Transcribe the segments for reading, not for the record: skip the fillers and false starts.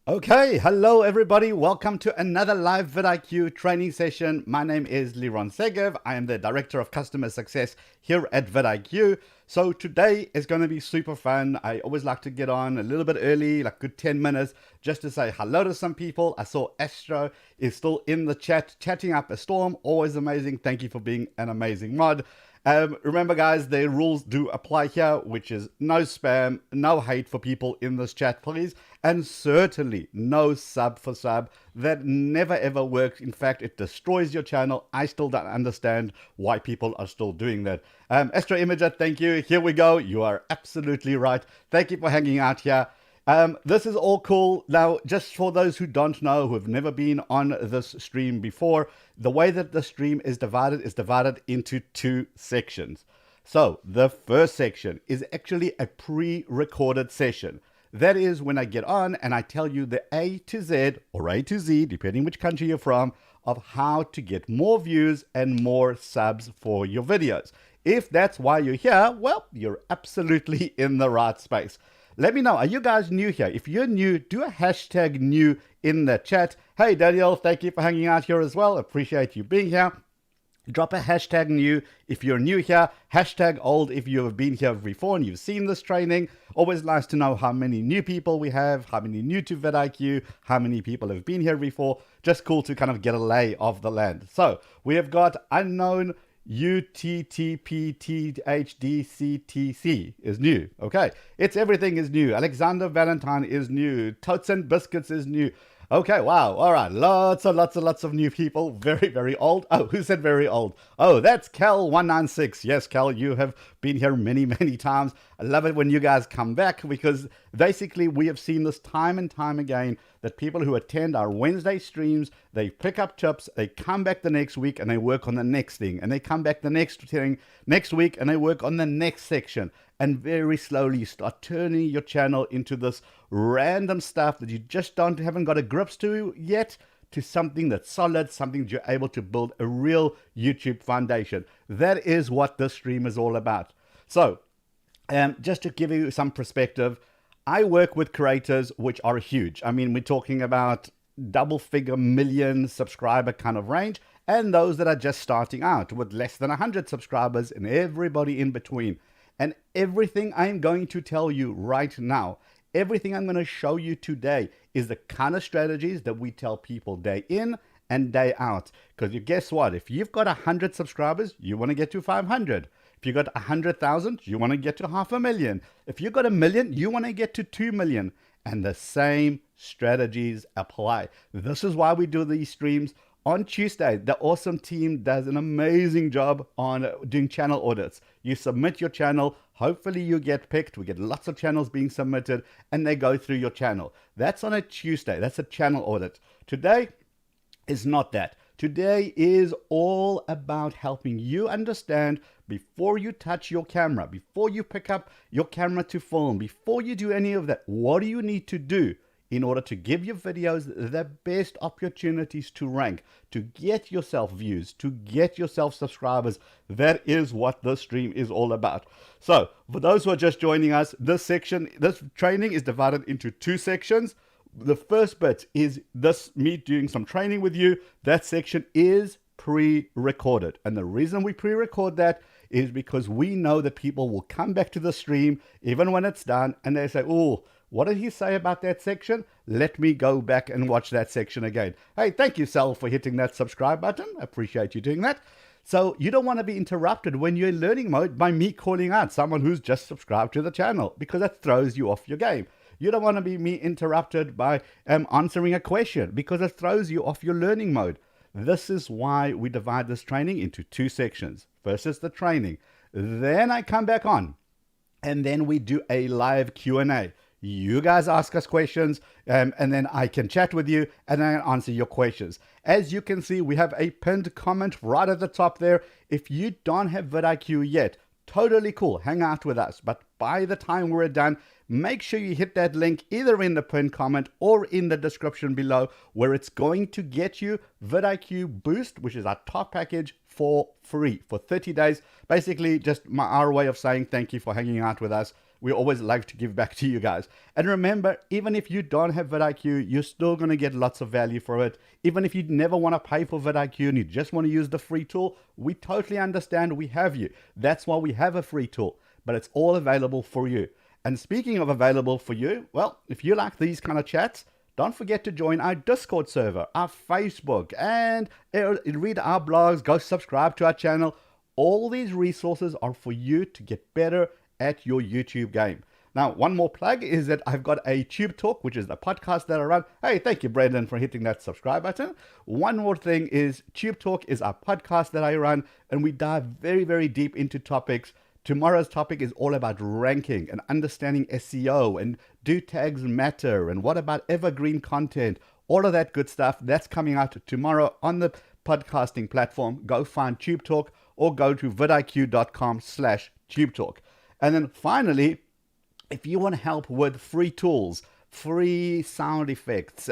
Okay, hello everybody. Welcome to another live vidIQ training session. My name is Liron. I am the Director of Customer Success here at vidIQ. So today is going to be super fun. I always like to get on a little bit early, like good 10 minutes, just to say hello to some people. I saw Astro is still in the chat, chatting up a storm. Always amazing. Thank you for being an amazing mod. Remember guys, the rules do apply here, which is no spam, no hate for people in this chat, please. And certainly no sub for sub. That never ever works. In fact, it destroys your channel. I still don't understand why people are still doing that. Astro Imager, thank you. Here we go. You are absolutely right. Thank you for hanging out here. This is all cool. Now, just for those who don't know, who have never been on this stream before, the way that the stream is divided into two sections. So the first section is actually a pre-recorded session. That is when I get on and I tell you the A to Z or A to Z, depending which country you're from, of how to get more views and more subs for your videos. If that's why you're here, well, you're absolutely in the right space. Let me know, are you guys new here? If you're new, do a hashtag new in the chat. Hey, Daniel, thank you for hanging out here as well. Appreciate you being here. Drop a hashtag new if you're new here, hashtag old if you have been here before and you've seen this training. Always nice to know how many new people we have, how many new to vidIQ, how many people have been here before. Just cool to kind of get a lay of the land. So we have got unknown UTTPTHDCTC is new. Okay, it's everything is new. Alexander Valentine is new. Totes and Biscuits is new. Okay, wow. All right, lots of new people. Very, very old. Oh, who said very old? Oh, that's Cal196. Yes, Cal, you have been here many, many times. I love it when you guys come back because basically we have seen this time and time again that people who attend our Wednesday streams, they pick up tips, they come back the next week and they work on the next thing. And they come back the next thing next week and they work on the next section. And very slowly start turning your channel into this random stuff that you just haven't got a grips to yet, to something that's solid, something that you're able to build a real YouTube foundation. That is what this stream is all about. So, just to give you some perspective, I work with creators which are huge. I mean, we're talking about double-figure million subscriber kind of range, and those that are just starting out with less than 100 subscribers and everybody in between. And everything I'm going to tell you right now, everything I'm going to show you today is the kind of strategies that we tell people day in and day out. Because you guess what? If you've got 100 subscribers, you want to get to 500. If you've got 100,000, you want to get to 500,000. If you've got 1 million, you want to get to 2 million. And the same strategies apply. This is why we do these streams. On Tuesday, the awesome team does an amazing job on doing channel audits. You submit your channel, hopefully you get picked. We get lots of channels being submitted and they go through your channel. That's on a Tuesday. That's a channel audit. Today is not that. Today is all about helping you understand before you touch your camera, before you pick up your camera to film, before you do any of that, what do you need to do in order to give your videos the best opportunities to rank, to get yourself views, to get yourself subscribers. That is what this stream is all about. So for those who are just joining us, this training is divided into two sections. The first bit is me doing some training with you. That section is pre-recorded. And the reason we pre-record that is because we know that people will come back to the stream, even when it's done, and they say, oh, what did he say about that section? Let me go back and watch that section again. Hey, thank you, Sal, for hitting that subscribe button. I appreciate you doing that. So you don't want to be interrupted when you're in learning mode by me calling out someone who's just subscribed to the channel, because that throws you off your game. You don't want to be interrupted by answering a question, because it throws you off your learning mode. This is why we divide this training into two sections. First is the training. Then I come back on, and then we do a live Q&A. You guys ask us questions, and then I can chat with you and I can answer your questions. As you can see, we have a pinned comment right at the top there. If you don't have vidIQ yet, totally cool, hang out with us. But by the time we're done, make sure you hit that link either in the pinned comment or in the description below, where it's going to get you vidIQ Boost, which is our top package, for free for 30 days. Basically just our way of saying thank you for hanging out with us. we always like to give back to you guys. And remember, even if you don't have vidIQ, you're still going to get lots of value for it. Even if you never want to pay for vidIQ and you just want to use the free tool, we totally understand. We have you. That's why we have a free tool, but it's all available for you. And speaking of available for you, well, if you like these kind of chats, don't forget to join our Discord server, our Facebook, and read our blogs, go subscribe to our channel. All these resources are for you to get better at your YouTube game. Now, one more plug is that I've got a Tube Talk, which is the podcast that I run. Hey, thank you, Brendan, for hitting that subscribe button. One more thing is Tube Talk is our podcast that I run, and we dive very, very deep into topics. Tomorrow's topic is all about ranking and understanding SEO and do tags matter and what about evergreen content, all of that good stuff. That's coming out tomorrow on the podcasting platform. Go find Tube Talk or go to vidiq.com/tubetalk. And then finally, if you want help with free tools, free sound effects,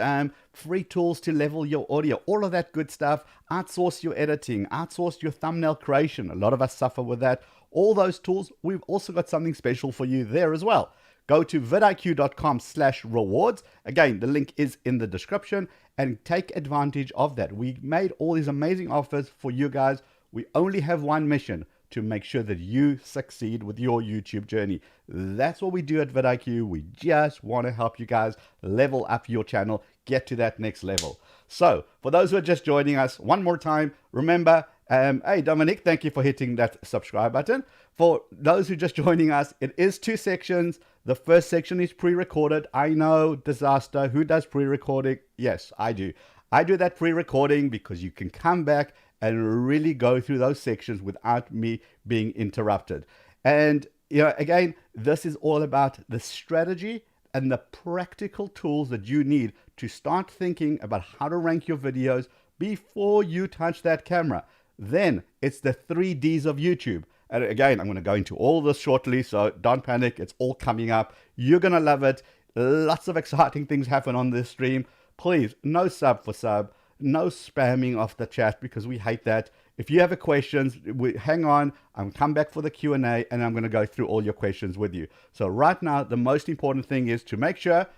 free tools to level your audio, all of that good stuff, outsource your editing, outsource your thumbnail creation. A lot of us suffer with that. All those tools, we've also got something special for you there as well. Go to vidiq.com/rewards. Again, the link is in the description and take advantage of that. We made all these amazing offers for you guys. We only have one mission, to make sure that you succeed with your YouTube journey. That's what we do at vidIQ. We just want to help you guys level up your channel, get to that next level. So for those who are just joining us, one more time, remember, hey, Dominic, thank you for hitting that subscribe button. For those who are just joining us, it is 2 sections. The first section is pre-recorded. I know, disaster. Who does pre-recording? Yes, I do. I do that pre-recording because you can come back and really go through those sections without me being interrupted. And, you know, again, this is all about the strategy and the practical tools that you need to start thinking about how to rank your videos before you touch that camera. Then it's the 3 Ds of YouTube. And again, I'm going to go into all this shortly, so don't panic. It's all coming up. You're going to love it. Lots of exciting things happen on this stream. Please, no sub for sub. No spamming off the chat because we hate that. If you have a questions, hang on. I'm come back for the Q&A and I'm going to go through all your questions with you. So right now, the most important thing is to make sure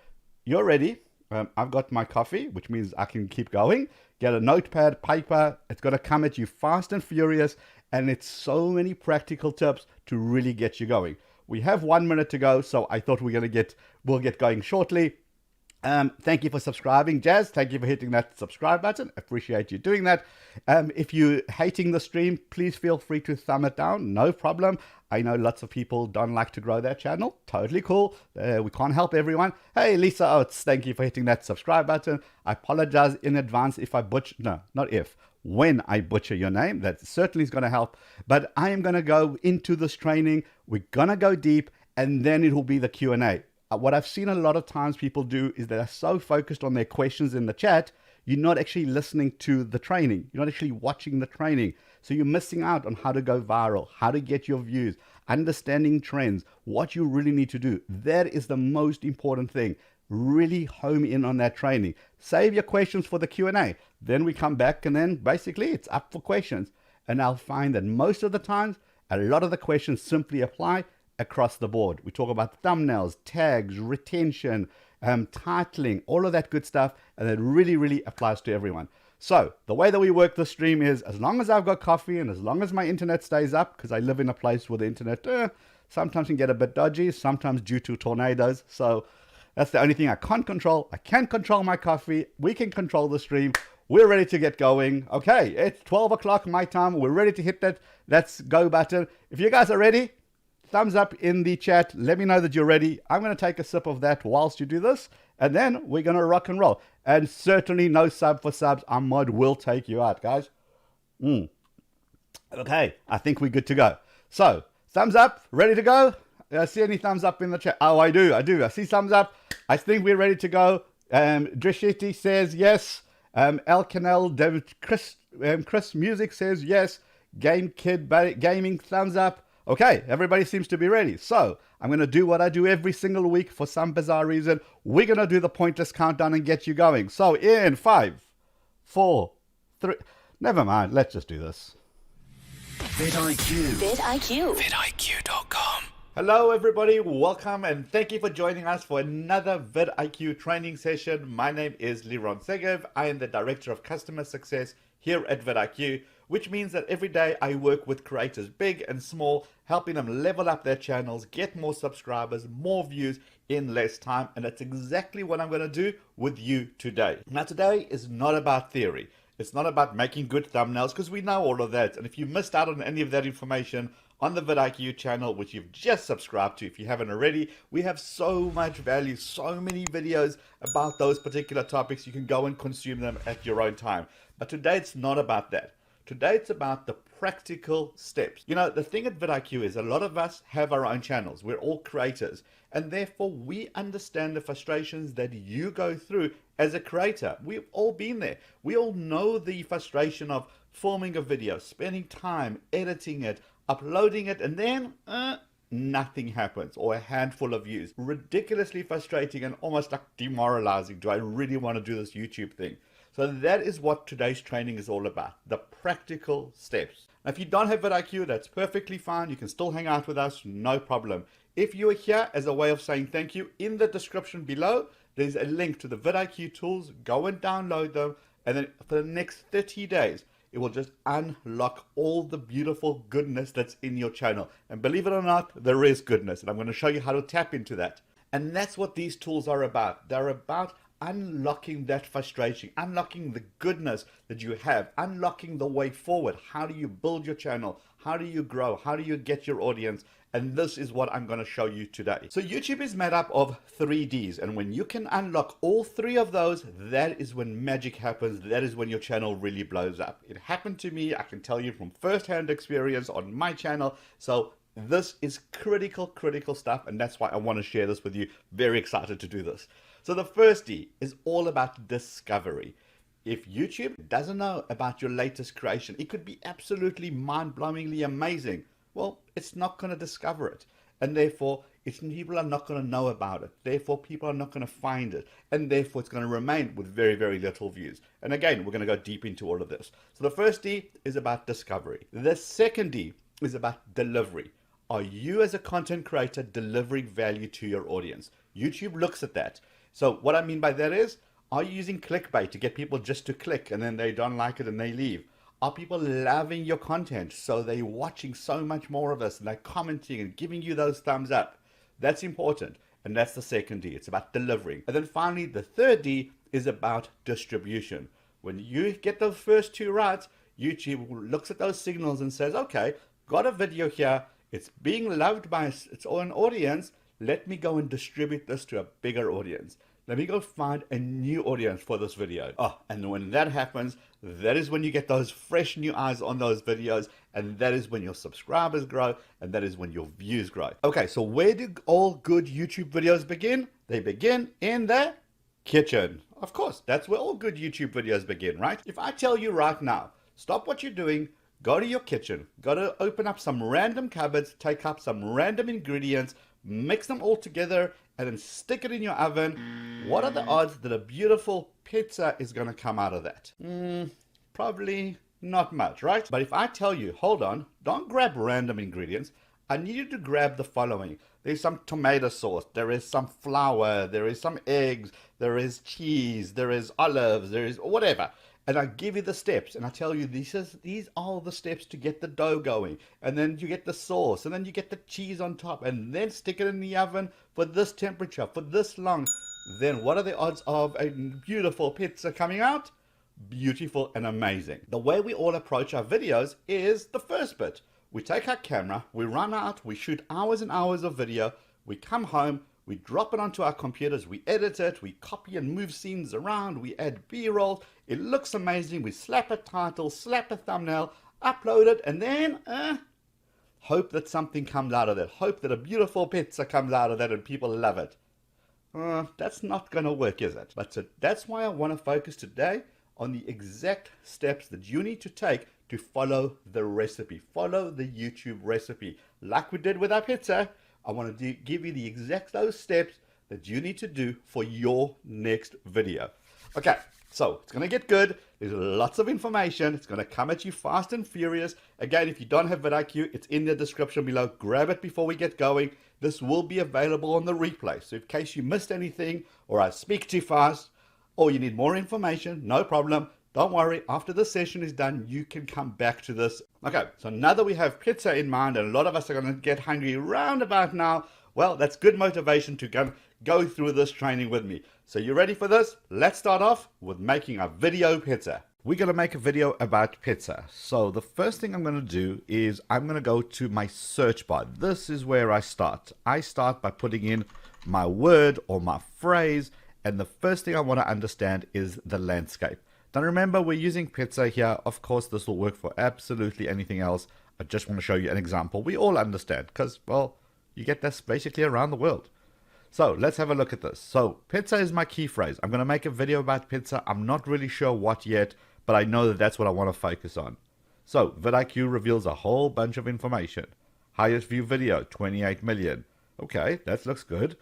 you're ready. I've got my coffee, which means I can keep going. Get a notepad, paper. It's going to come at you fast and furious. And it's so many practical tips to really get you going. We have 1 minute to go, so I thought we'll get going shortly. Thank you for subscribing. Jazz, thank you for hitting that subscribe button. Appreciate you doing that. If you're hating the stream, please feel free to thumb it down. No problem. I know lots of people don't like to grow their channel. Totally cool. We can't help everyone. Hey, Lisa Oates, thank you for hitting that subscribe button. I apologize in advance if I butcher, no, not if, when I butcher your name. That certainly is going to help. But I am going to go into this training. We're going to go deep, and then it will be the Q&A. What I've seen a lot of times people do is they're so focused on their questions in the chat, you're not actually listening to the training. You're not actually watching the training. So you're missing out on how to go viral, how to get your views, understanding trends, what you really need to do. That is the most important thing. Really home in on that training. Save your questions for the Q&A. Then we come back and then basically it's up for questions. And I'll find that most of the times, a lot of the questions simply apply across the board. We talk about thumbnails, tags, retention, titling, all of that good stuff, and it really, really applies to everyone. So the way that we work the stream is, as long as I've got coffee and as long as my internet stays up, because I live in a place where the internet sometimes can get a bit dodgy, sometimes due to tornadoes. So that's the only thing I can't control. I can't control my coffee. We can control the stream. We're ready to get going. Okay, it's 12 o'clock my time. We're ready to hit that let's go button. If you guys are ready, thumbs up in the chat. Let me know that you're ready. I'm going to take a sip of that whilst you do this. And then we're going to rock and roll. And certainly no sub for subs. Our mod will take you out, guys. Okay, I think we're good to go. So, thumbs up. Ready to go? I see any thumbs up in the chat? Oh, I do. I see thumbs up. I think we're ready to go. Drishiti says yes. El Canal, David, Chris Music says yes. Game Kid Gaming, thumbs up. Okay, everybody seems to be ready. So I'm going to do what I do every single week for some bizarre reason. We're going to do the pointless countdown and get you going. So in 5, 4, 3, never mind. Let's just do this. vidIQ. vidIQ. vidIQ.com. Hello everybody, welcome and thank you for joining us for another vidIQ training session. My name is Liron. I am the Director of Customer Success here at vidIQ, which means that every day I work with creators big and small, helping them level up their channels, get more subscribers, more views in less time, and that's exactly what I'm going to do with you today. Now today is not about theory. It's not about making good thumbnails because we know all of that, and if you missed out on any of that information, on the vidIQ channel, which you've just subscribed to if you haven't already, we have so much value, so many videos about those particular topics. You can go and consume them at your own time. But today it's not about that. Today it's about the practical steps. You know, the thing at vidIQ is a lot of us have our own channels. We're all creators, and therefore we understand the frustrations that you go through as a creator. We've all been there. We all know the frustration of filming a video, spending time editing it, uploading it, and then nothing happens, or a handful of views. Ridiculously frustrating and almost like demoralizing. Do I really want to do this YouTube thing? So that is what today's training is all about, the practical steps. Now, if you don't have vidIQ, that's perfectly fine. You can still hang out with us, no problem. If you are here as a way of saying thank you, in the description below, there's a link to the vidIQ tools. Go and download them, and then for the next 30 days, it will just unlock all the beautiful goodness that's in your channel. And believe it or not, there is goodness. And I'm going to show you how to tap into that. And that's what these tools are about. They're about unlocking that frustration, unlocking the goodness that you have, unlocking the way forward. How do you build your channel? How do you grow? How do you get your audience? And this is what I'm going to show you today. So YouTube is made up of 3 Ds. And when you can unlock all 3 of those, that is when magic happens. That is when your channel really blows up. It happened to me. I can tell you from first-hand experience on my channel. So this is critical stuff. And that's why I want to share this with you. Very excited to do this. So the first D is all about discovery. If YouTube doesn't know about your latest creation, it could be absolutely mind-blowingly amazing. Well, it's not going to discover it. And therefore, people are not going to know about it. Therefore, people are not going to find it. And therefore, it's going to remain with very, very little views. And again, we're going to go deep into all of this. So the first D is about discovery. The second D is about delivery. Are you as a content creator delivering value to your audience? YouTube looks at that. So what I mean by that is, are you using clickbait to get people just to click and then they don't like it and they leave? Are people loving your content so they're watching so much more of this and they're commenting and giving you those thumbs up? That's important. And that's the second D. It's about delivering. And then finally, the third D is about distribution. When you get those first 2 right, YouTube looks at those signals and says, okay, got a video here. It's being loved by its own audience. Let me go and distribute this to a bigger audience. Let me go find a new audience for this video. Oh, and when that happens, that is when you get those fresh new eyes on those videos, and that is when your subscribers grow, and that is when your views grow. Okay, so where do all good YouTube videos begin? They begin in the kitchen. Of course, that's where all good YouTube videos begin, right? If I tell you right now, stop what you're doing, go to your kitchen, go to open up some random cupboards, take up some random ingredients, mix them all together, and then stick it in your oven, what are the odds that a beautiful pizza is going to come out of that? Probably not much, right? But if I tell you, hold on, don't grab random ingredients. I need you to grab the following. There's some tomato sauce, there is some flour, there is some eggs, there is cheese, there is olives, there is whatever. And I give you the steps, and I tell you these are the steps to get the dough going. And then you get the sauce, and then you get the cheese on top, and then stick it in the oven for this temperature, for this long. Then what are the odds of a beautiful pizza coming out? Beautiful and amazing. The way we all approach our videos is the first bit. We take our camera, we run out, we shoot hours and hours of video, we come home, we drop it onto our computers, we edit it, we copy and move scenes around, we add B-roll, it looks amazing, we slap a title, slap a thumbnail, upload it, and then hope that something comes out of that. Hope that a beautiful pizza comes out of that and people love it. That's not going to work, is it? But that's why I want to focus today on the exact steps that you need to take to follow the recipe. Follow the YouTube recipe. Like we did with our pizza, I want to give you the exact those steps that you need to do for your next video. Okay, So it's going to get good. There's lots of information. It's going to come at you fast and furious. Again, if you don't have vidIQ, it's in the description below. Grab it before we get going. This will be available on the replay. So in case you missed anything, or I speak too fast, or you need more information, no problem. Don't worry, after this session is done, you can come back to this. Okay, so now that we have pizza in mind, and a lot of us are going to get hungry round about now, well, that's good motivation to go through this training with me. So you ready for this? Let's start off with making a video pizza. We're going to make a video about pizza. So the first thing I'm going to do is I'm going to go to my search bar. This is where I start. I start by putting in my word or my phrase, and the first thing I want to understand is the landscape. Now remember, we're using pizza here. Of course, this will work for absolutely anything else. I just want to show you an example we all understand because, well, you get this basically around the world. So let's have a look at this. So pizza is my key phrase. I'm going to make a video about pizza. I'm not really sure what yet, but I know that that's what I want to focus on. So vidIQ reveals a whole bunch of information. Highest view video, 28 million. Okay, that looks good.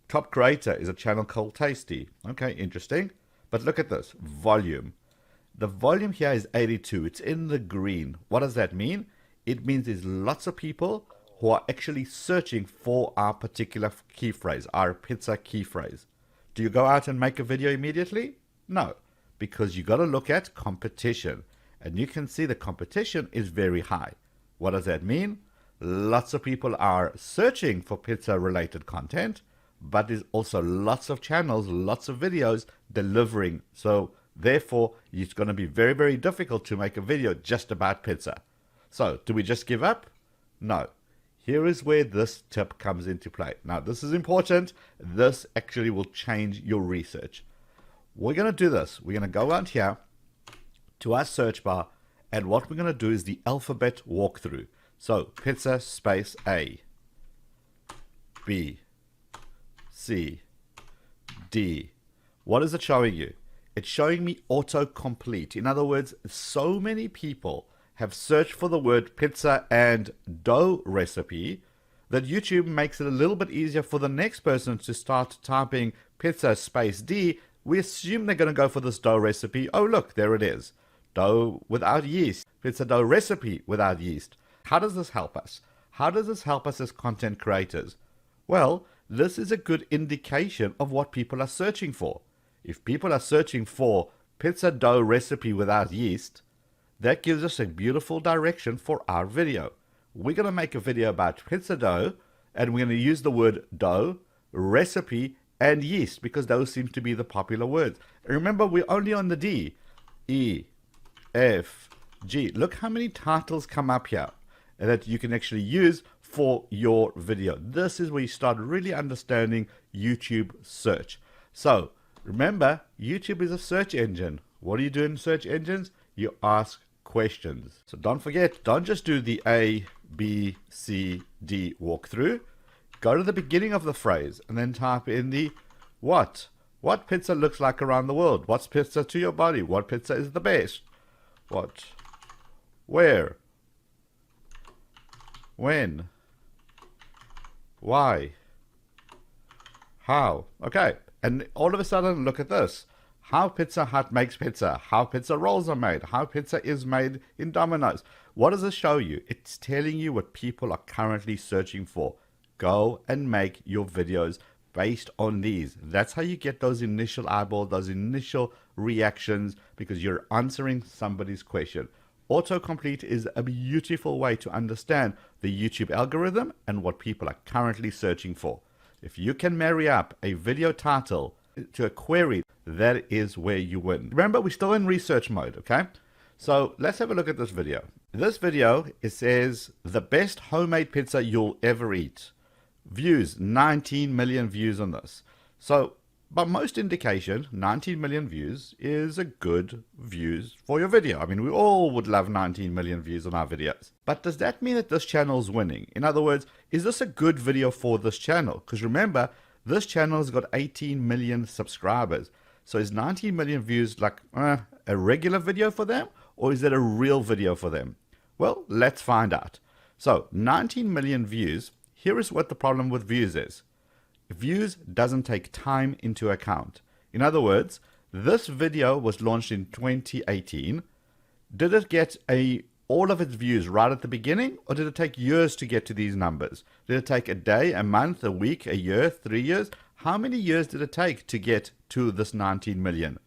Top creator is a channel called Tasty. Okay, interesting. But look at this, volume. The volume here is 82. It's in the green. What does that mean? It means there's lots of people who are actually searching for our particular key phrase, our pizza key phrase. Do you go out and make a video immediately? No, because you got to look at competition. And you can see the competition is very high. What does that mean? Lots of people are searching for pizza related content, but there's also lots of channels, lots of videos delivering. So therefore, it's going to be very, very difficult to make a video just about pizza. So do we just give up? No. Here is where this tip comes into play. Now, this is important. This actually will change your research. We're going to do this. We're going to go out here to our search bar, and what we're going to do is the alphabet walkthrough. So pizza space A, B, C, D. What is it showing you? It's showing me autocomplete. In other words, so many people have searched for the word pizza and dough recipe that YouTube makes it a little bit easier for the next person to start typing pizza space D. We assume they're going to go for this dough recipe. Oh, look, there it is. Dough without yeast. Pizza dough recipe without yeast. How does this help us? How does this help us as content creators? Well, this is a good indication of what people are searching for. If people are searching for pizza dough recipe without yeast, that gives us a beautiful direction for our video. We're going to make a video about pizza dough, and we're going to use the word dough, recipe, and yeast because those seem to be the popular words. Remember, we're only on the D. E, F, G. Look how many titles come up here that you can actually use for your video. This is where you start really understanding YouTube search. So remember, YouTube is a search engine. What do you do in search engines? You ask questions. So don't forget, don't just do the A, B, C, D walkthrough. Go to the beginning of the phrase and then type in the what. What pizza looks like around the world? What's pizza to your body? What pizza is the best? What? Where? When? Why? How? Okay. And all of a sudden, look at this. How Pizza Hut makes pizza, how pizza rolls are made, how pizza is made in Domino's. What does this show you? It's telling you what people are currently searching for. Go and make your videos based on these. That's how you get those initial eyeballs, those initial reactions, because you're answering somebody's question. Autocomplete is a beautiful way to understand the YouTube algorithm and what people are currently searching for. If you can marry up a video title to a query, that is where you win. Remember, we're still in research mode, okay? So let's have a look at this video. This video, it says, the best homemade pizza you'll ever eat. Views, 19 million views on this. So by most indication, 19 million views is a good views for your video. I mean, we all would love 19 million views on our videos. But does that mean that this channel is winning? In other words, is this a good video for this channel? Because remember, this channel has got 18 million subscribers. So is 19 million views like a regular video for them? Or is it a real video for them? Well, let's find out. So 19 million views, here is what the problem with views is. Views doesn't take time into account. In other words, This video was launched in 2018. Did it get all of its views right at the beginning, or did it take years to get to these numbers? Did it take a day, a month, a week, a year, 3 years? How many years did it take to get to this 19 million?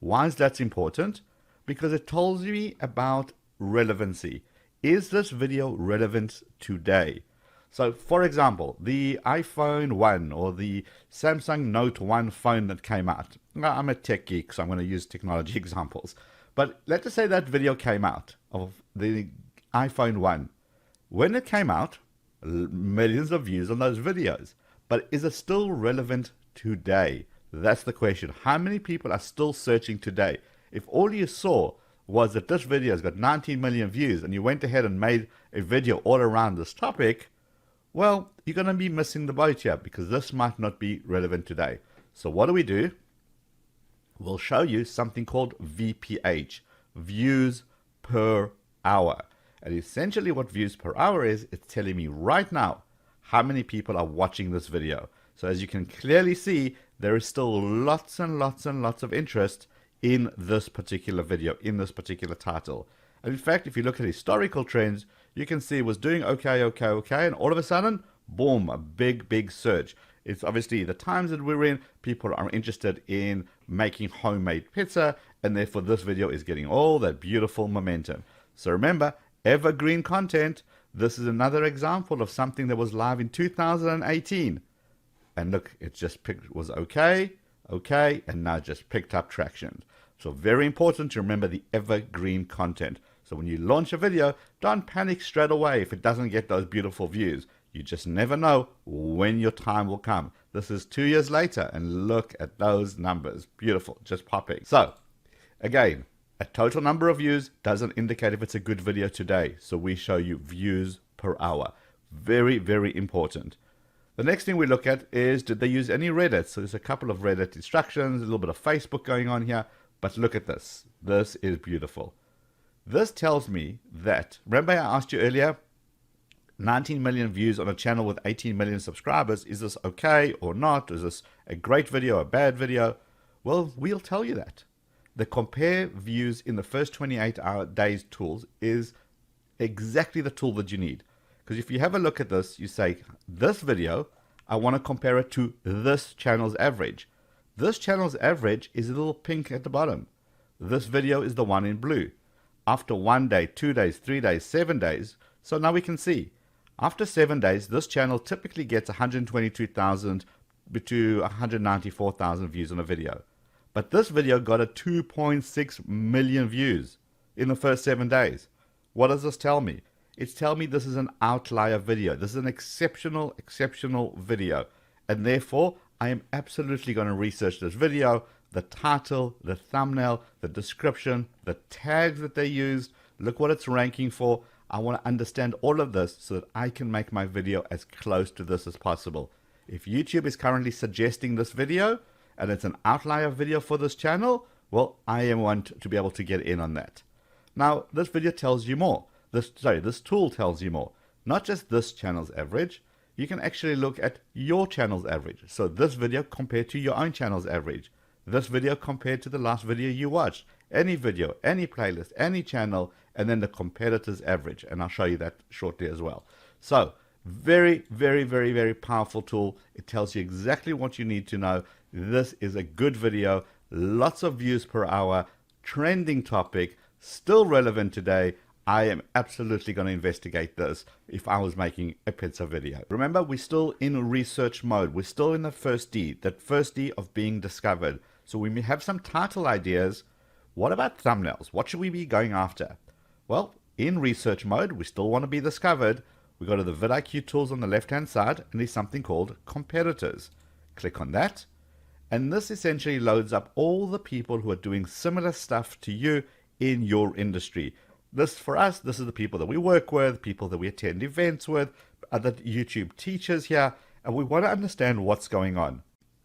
Why is that important? Because it tells me about relevancy. Is this video relevant today? So, for example, the iPhone 1 or the Samsung Note 1 phone that came out. Now, I'm a tech geek, so I'm going to use technology examples. But let's just say that video came out of the iPhone 1. When it came out, millions of views on those videos. But is it still relevant today? That's the question. How many people are still searching today? If all you saw was that this video has got 19 million views and you went ahead and made a video all around this topic, well, you're going to be missing the boat here because this might not be relevant today. So what do? We'll show you something called VPH, views per hour. And essentially what views per hour is, it's telling me right now how many people are watching this video. So as you can clearly see, there is still lots and lots and lots of interest in this particular video, in this particular title. And in fact, if you look at historical trends, you can see it was doing okay, and all of a sudden, boom, a big surge. It's obviously the times that we're in, people are interested in making homemade pizza, and therefore this video is getting all that beautiful momentum. So remember, evergreen content, this is another example of something that was live in 2018. And look, it just was okay, and now just picked up traction. So very important to remember the evergreen content. So when you launch a video, don't panic straight away if it doesn't get those beautiful views. You just never know when your time will come. This is 2 years later, and look at those numbers. Beautiful, just popping. So again, a total number of views doesn't indicate if it's a good video today. So we show you views per hour. Very, very important. The next thing we look at is, did they use any Reddit? So there's a couple of Reddit instructions, a little bit of Facebook going on here. But look at this. This is beautiful. This tells me that, remember I asked you earlier, 19 million views on a channel with 18 million subscribers. Is this okay or not? Is this a great video, a bad video? Well, we'll tell you that. The compare views in the first 28 days tools is exactly the tool that you need. Because if you have a look at this, you say, this video, I want to compare it to this channel's average. This channel's average is a little pink at the bottom. This video is the one in blue. After 1 day, 2 days, 3 days, 7 days, so now we can see. After 7 days, this channel typically gets 122,000 to 194,000 views on a video. But this video got a 2.6 million views in the first 7 days. What does this tell me? It's telling me this is an outlier video. This is an exceptional video. And therefore, I am absolutely going to research this video, the title, the thumbnail, the description, the tags that they used. Look what it's ranking for. I want to understand all of this so that I can make my video as close to this as possible. If YouTube is currently suggesting this video and it's an outlier video for this channel, well, I want to be able to get in on that. Now, this video tells you more. This tool tells you more. Not just this channel's average. You can actually look at your channel's average. So this video compared to your own channel's average. This video compared to the last video you watched. Any video, any playlist, any channel, and then the competitor's average. And I'll show you that shortly as well. So very, very, very, very powerful tool. It tells you exactly what you need to know. This is a good video. Lots of views per hour. Trending topic. Still relevant today. I am absolutely going to investigate this if I was making a pizza video. Remember, we're still in research mode. We're still in the first D, that first D of being discovered. So we may have some title ideas. What about thumbnails? What should we be going after? Well, in research mode, we still want to be discovered. We go to the vidIQ tools on the left-hand side, and there's something called competitors. Click on that. And this essentially loads up all the people who are doing similar stuff to you in your industry. This, for us, this is the people that we work with, people that we attend events with, other YouTube teachers here, and we want to understand what's going on.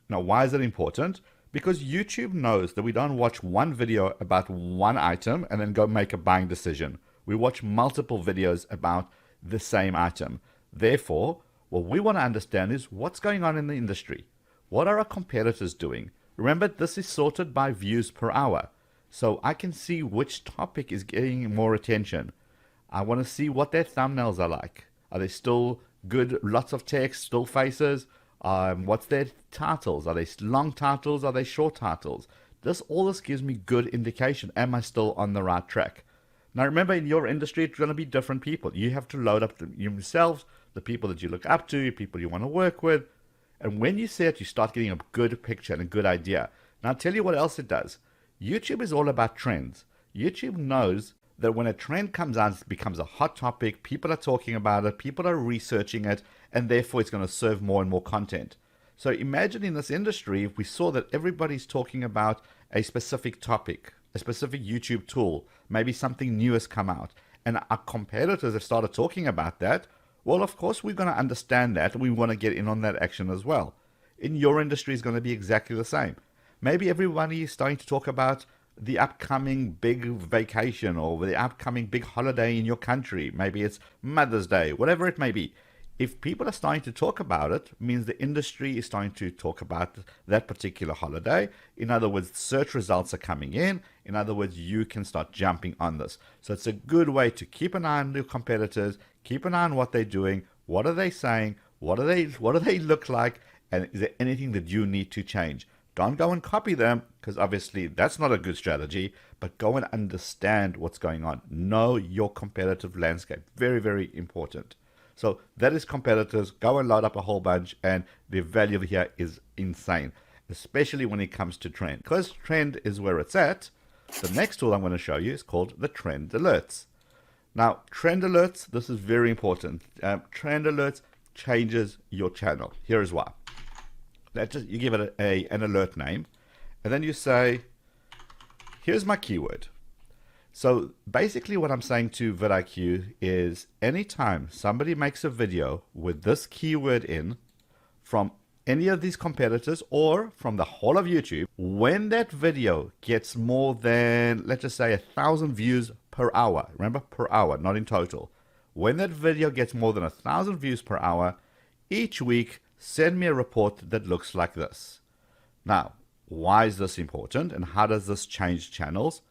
Now, why is it important? Because YouTube knows that we don't watch one video about one item and then go make a buying decision. We watch multiple videos about the same item. Therefore, what we want to understand is what's going on in the industry. What are our competitors doing? Remember, this is sorted by views per hour. So I can see which topic is getting more attention. I want to see what their thumbnails are like. Are they still good, lots of text, still faces? What's their titles? Are they long titles? Are they short titles? All this gives me good indication. Am I still on the right track? Now remember, in your industry, it's going to be different people. You have to load up yourselves, the people that you look up to, people you want to work with. And when you see it, you start getting a good picture and a good idea. Now I'll tell you what else it does. YouTube is all about trends. YouTube knows that when a trend comes out, it becomes a hot topic, people are talking about it, people are researching it, and therefore it's going to serve more and more content. So imagine in this industry, if we saw that everybody's talking about a specific topic, a specific YouTube tool, maybe something new has come out, and our competitors have started talking about that, well, of course, we're going to understand that, and we want to get in on that action as well. In your industry, it's going to be exactly the same. Maybe everybody is starting to talk about the upcoming big vacation or the upcoming big holiday in your country. Maybe it's Mother's Day, whatever it may be. If people are starting to talk about it, it means the industry is starting to talk about that particular holiday. In other words, search results are coming in. In other words, you can start jumping on this. So it's a good way to keep an eye on your competitors, keep an eye on what they're doing, what are they saying, what do they look like, and is there anything that you need to change? Don't go and copy them, because obviously that's not a good strategy, but go and understand what's going on. Know your competitive landscape. Very, very important. So that is competitors. Go and load up a whole bunch, and the value here is insane, especially when it comes to trend. Because trend is where it's at, the next tool I'm going to show you is called the Trend Alerts. Now, Trend Alerts, this is very important. Trend Alerts changes your channel. Here is why. You give it an alert name, and then you say, here's my keyword. So basically what I'm saying to vidIQ is anytime somebody makes a video with this keyword in from any of these competitors or from the whole of YouTube, when that video gets more than, let's just say, 1,000 views per hour, remember, per hour, not in total. When that video gets more than 1,000 views per hour, each week, send me a report that looks like this. Now, why is this important and how does this change channels?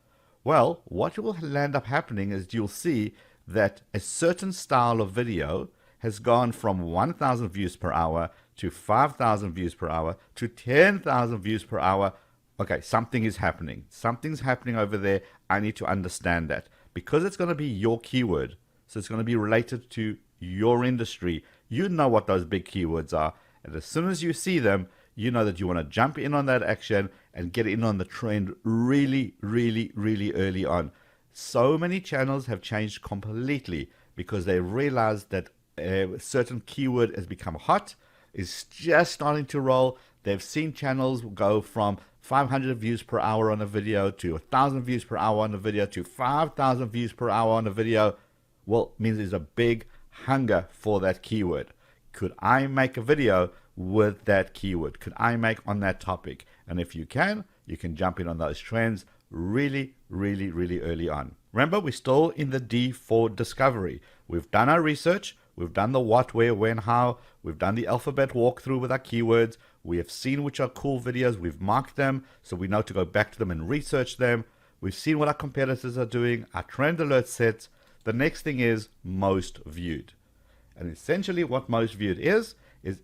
Well, what will end up happening is you'll see that a certain style of video has gone from 1,000 views per hour to 5,000 views per hour to 10,000 views per hour. Okay, something is happening. Something's happening over there. I need to understand that because it's going to be your keyword. So it's going to be related to your industry. You know what those big keywords are. And as soon as you see them, you know that you want to jump in on that action and get in on the trend really, really, really early on. So many channels have changed completely because they realized that a certain keyword has become hot, is just starting to roll. They've seen channels go from 500 views per hour on a video to 1,000 views per hour on a video to 5,000 views per hour on a video. Well, it means there's a big hunger for that keyword. Could I make a video with that keyword? Could I make on that topic? And if you can jump in on those trends really, really, really early on. Remember, we're still in the D for discovery. We've done our research. We've done the what, where, when, how. We've done the alphabet walkthrough with our keywords. We have seen which are cool videos. We've marked them, so we know to go back to them and research them. We've seen what our competitors are doing, our trend alert sets. The next thing is most viewed. And essentially what most viewed is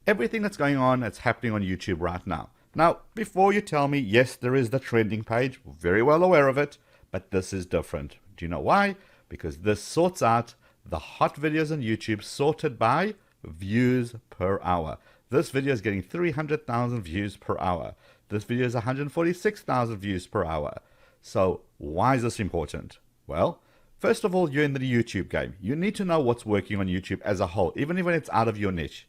everything that's going on that's happening on YouTube right now. Now, before you tell me, yes, there is the trending page, very well aware of it, but this is different. Do you know why? Because this sorts out the hot videos on YouTube sorted by views per hour. This video is getting 300,000 views per hour. This video is 146,000 views per hour. So why is this important? Well, first of all, you're in the YouTube game. You need to know what's working on YouTube as a whole, even when it's out of your niche.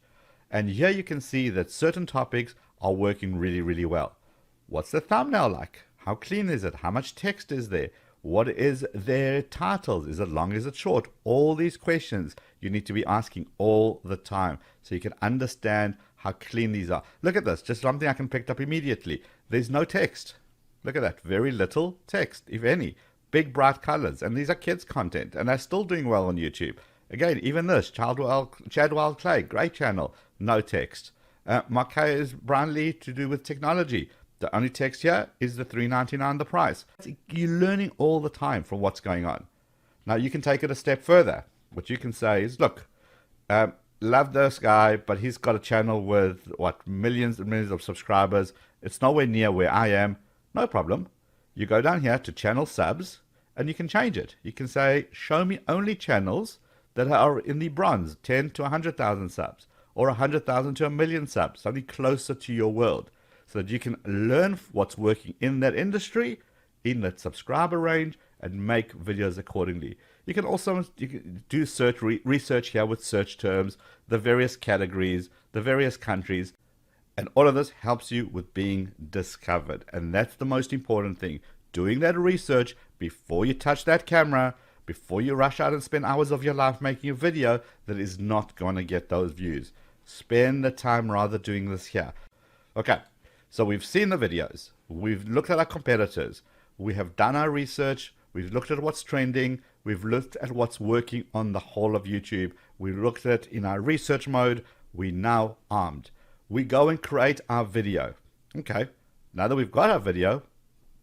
And here you can see that certain topics are working really, really well. What's the thumbnail like? How clean is it? How much text is there? What is their titles? Is it long? Is it short? All these questions you need to be asking all the time so you can understand how clean these are. Look at this, just something I can pick up immediately. There's no text. Look at that, very little text, if any. Big bright colors, and these are kids content, and they're still doing well on YouTube. Again, even this, Chadwell Clay, great channel, no text. Marquez Brownlee to do with technology, The only text here is the $3.99 the price. You're learning all the time from what's going on. Now you can take it a step further. What you can say is, look, love this guy, but he's got a channel with what, millions and millions of subscribers. It's nowhere near where I am. No problem. You go down here to channel subs and you can change it. You can say, show me only channels that are in the bronze, 10 to 100,000 subs, or 100,000 to 1,000,000 subs, something closer to your world, so that you can learn what's working in that industry, in that subscriber range, and make videos accordingly. You can also do research here with search terms, the various categories, the various countries, and all of this helps you with being discovered. And that's the most important thing, doing that research before you touch that camera, before you rush out and spend hours of your life making a video that is not going to get those views. Spend the time rather doing this here. Okay, so we've seen the videos, we've looked at our competitors, we have done our research, we've looked at what's trending, we've looked at what's working on the whole of YouTube, we looked at in our research mode, we're now armed. We go and create our video. Okay, now that we've got our video,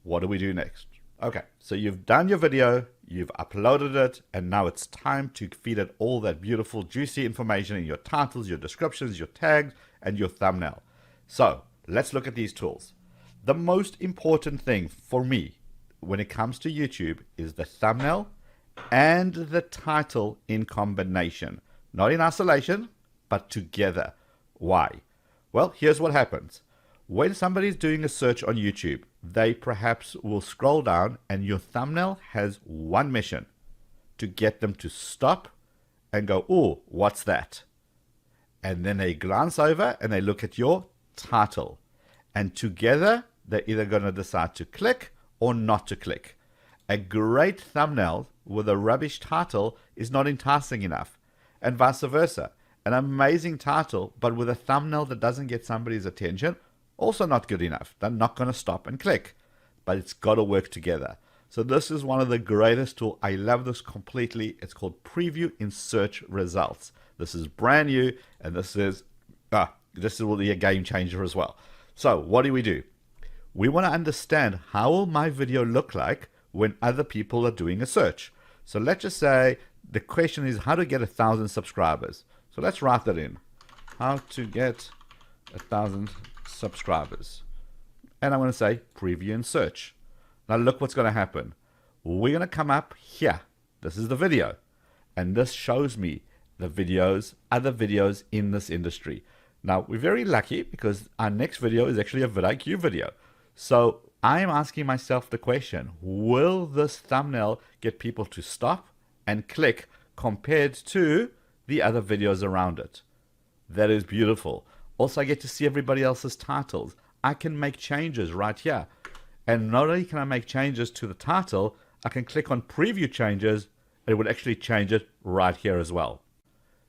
what do we do next? Okay, so you've done your video, you've uploaded it, and now it's time to feed it all that beautiful, juicy information in your titles, your descriptions, your tags, and your thumbnail. So let's look at these tools. The most important thing for me when it comes to YouTube is the thumbnail and the title in combination. Not in isolation, but together. Why? Well, here's what happens. When somebody's doing a search on YouTube, they perhaps will scroll down and your thumbnail has one mission: to get them to stop and go, oh, what's that? And then they glance over and they look at your title. And together, they're either going to decide to click or not to click. A great thumbnail with a rubbish title is not enticing enough, and vice versa. An amazing title, but with a thumbnail that doesn't get somebody's attention, also not good enough. They're not going to stop and click, but it's got to work together. So this is one of the greatest tools. I love this completely. It's called Preview in Search Results. This is brand new, and this will be a game changer as well. So what do? We want to understand how will my video look like when other people are doing a search. So let's just say the question is how to get 1,000 subscribers. So let's write that in. How to get 1,000 subscribers. And I'm going to say preview and search. Now look what's going to happen. We're going to come up here. This is the video. And this shows me the videos, other videos in this industry. Now we're very lucky because our next video is actually a vidIQ video. So I'm asking myself the question, will this thumbnail get people to stop and click compared to the other videos around it? That is beautiful. Also, I get to see everybody else's titles. I can make changes right here. And not only can I make changes to the title, I can click on preview changes and it would actually change it right here as well.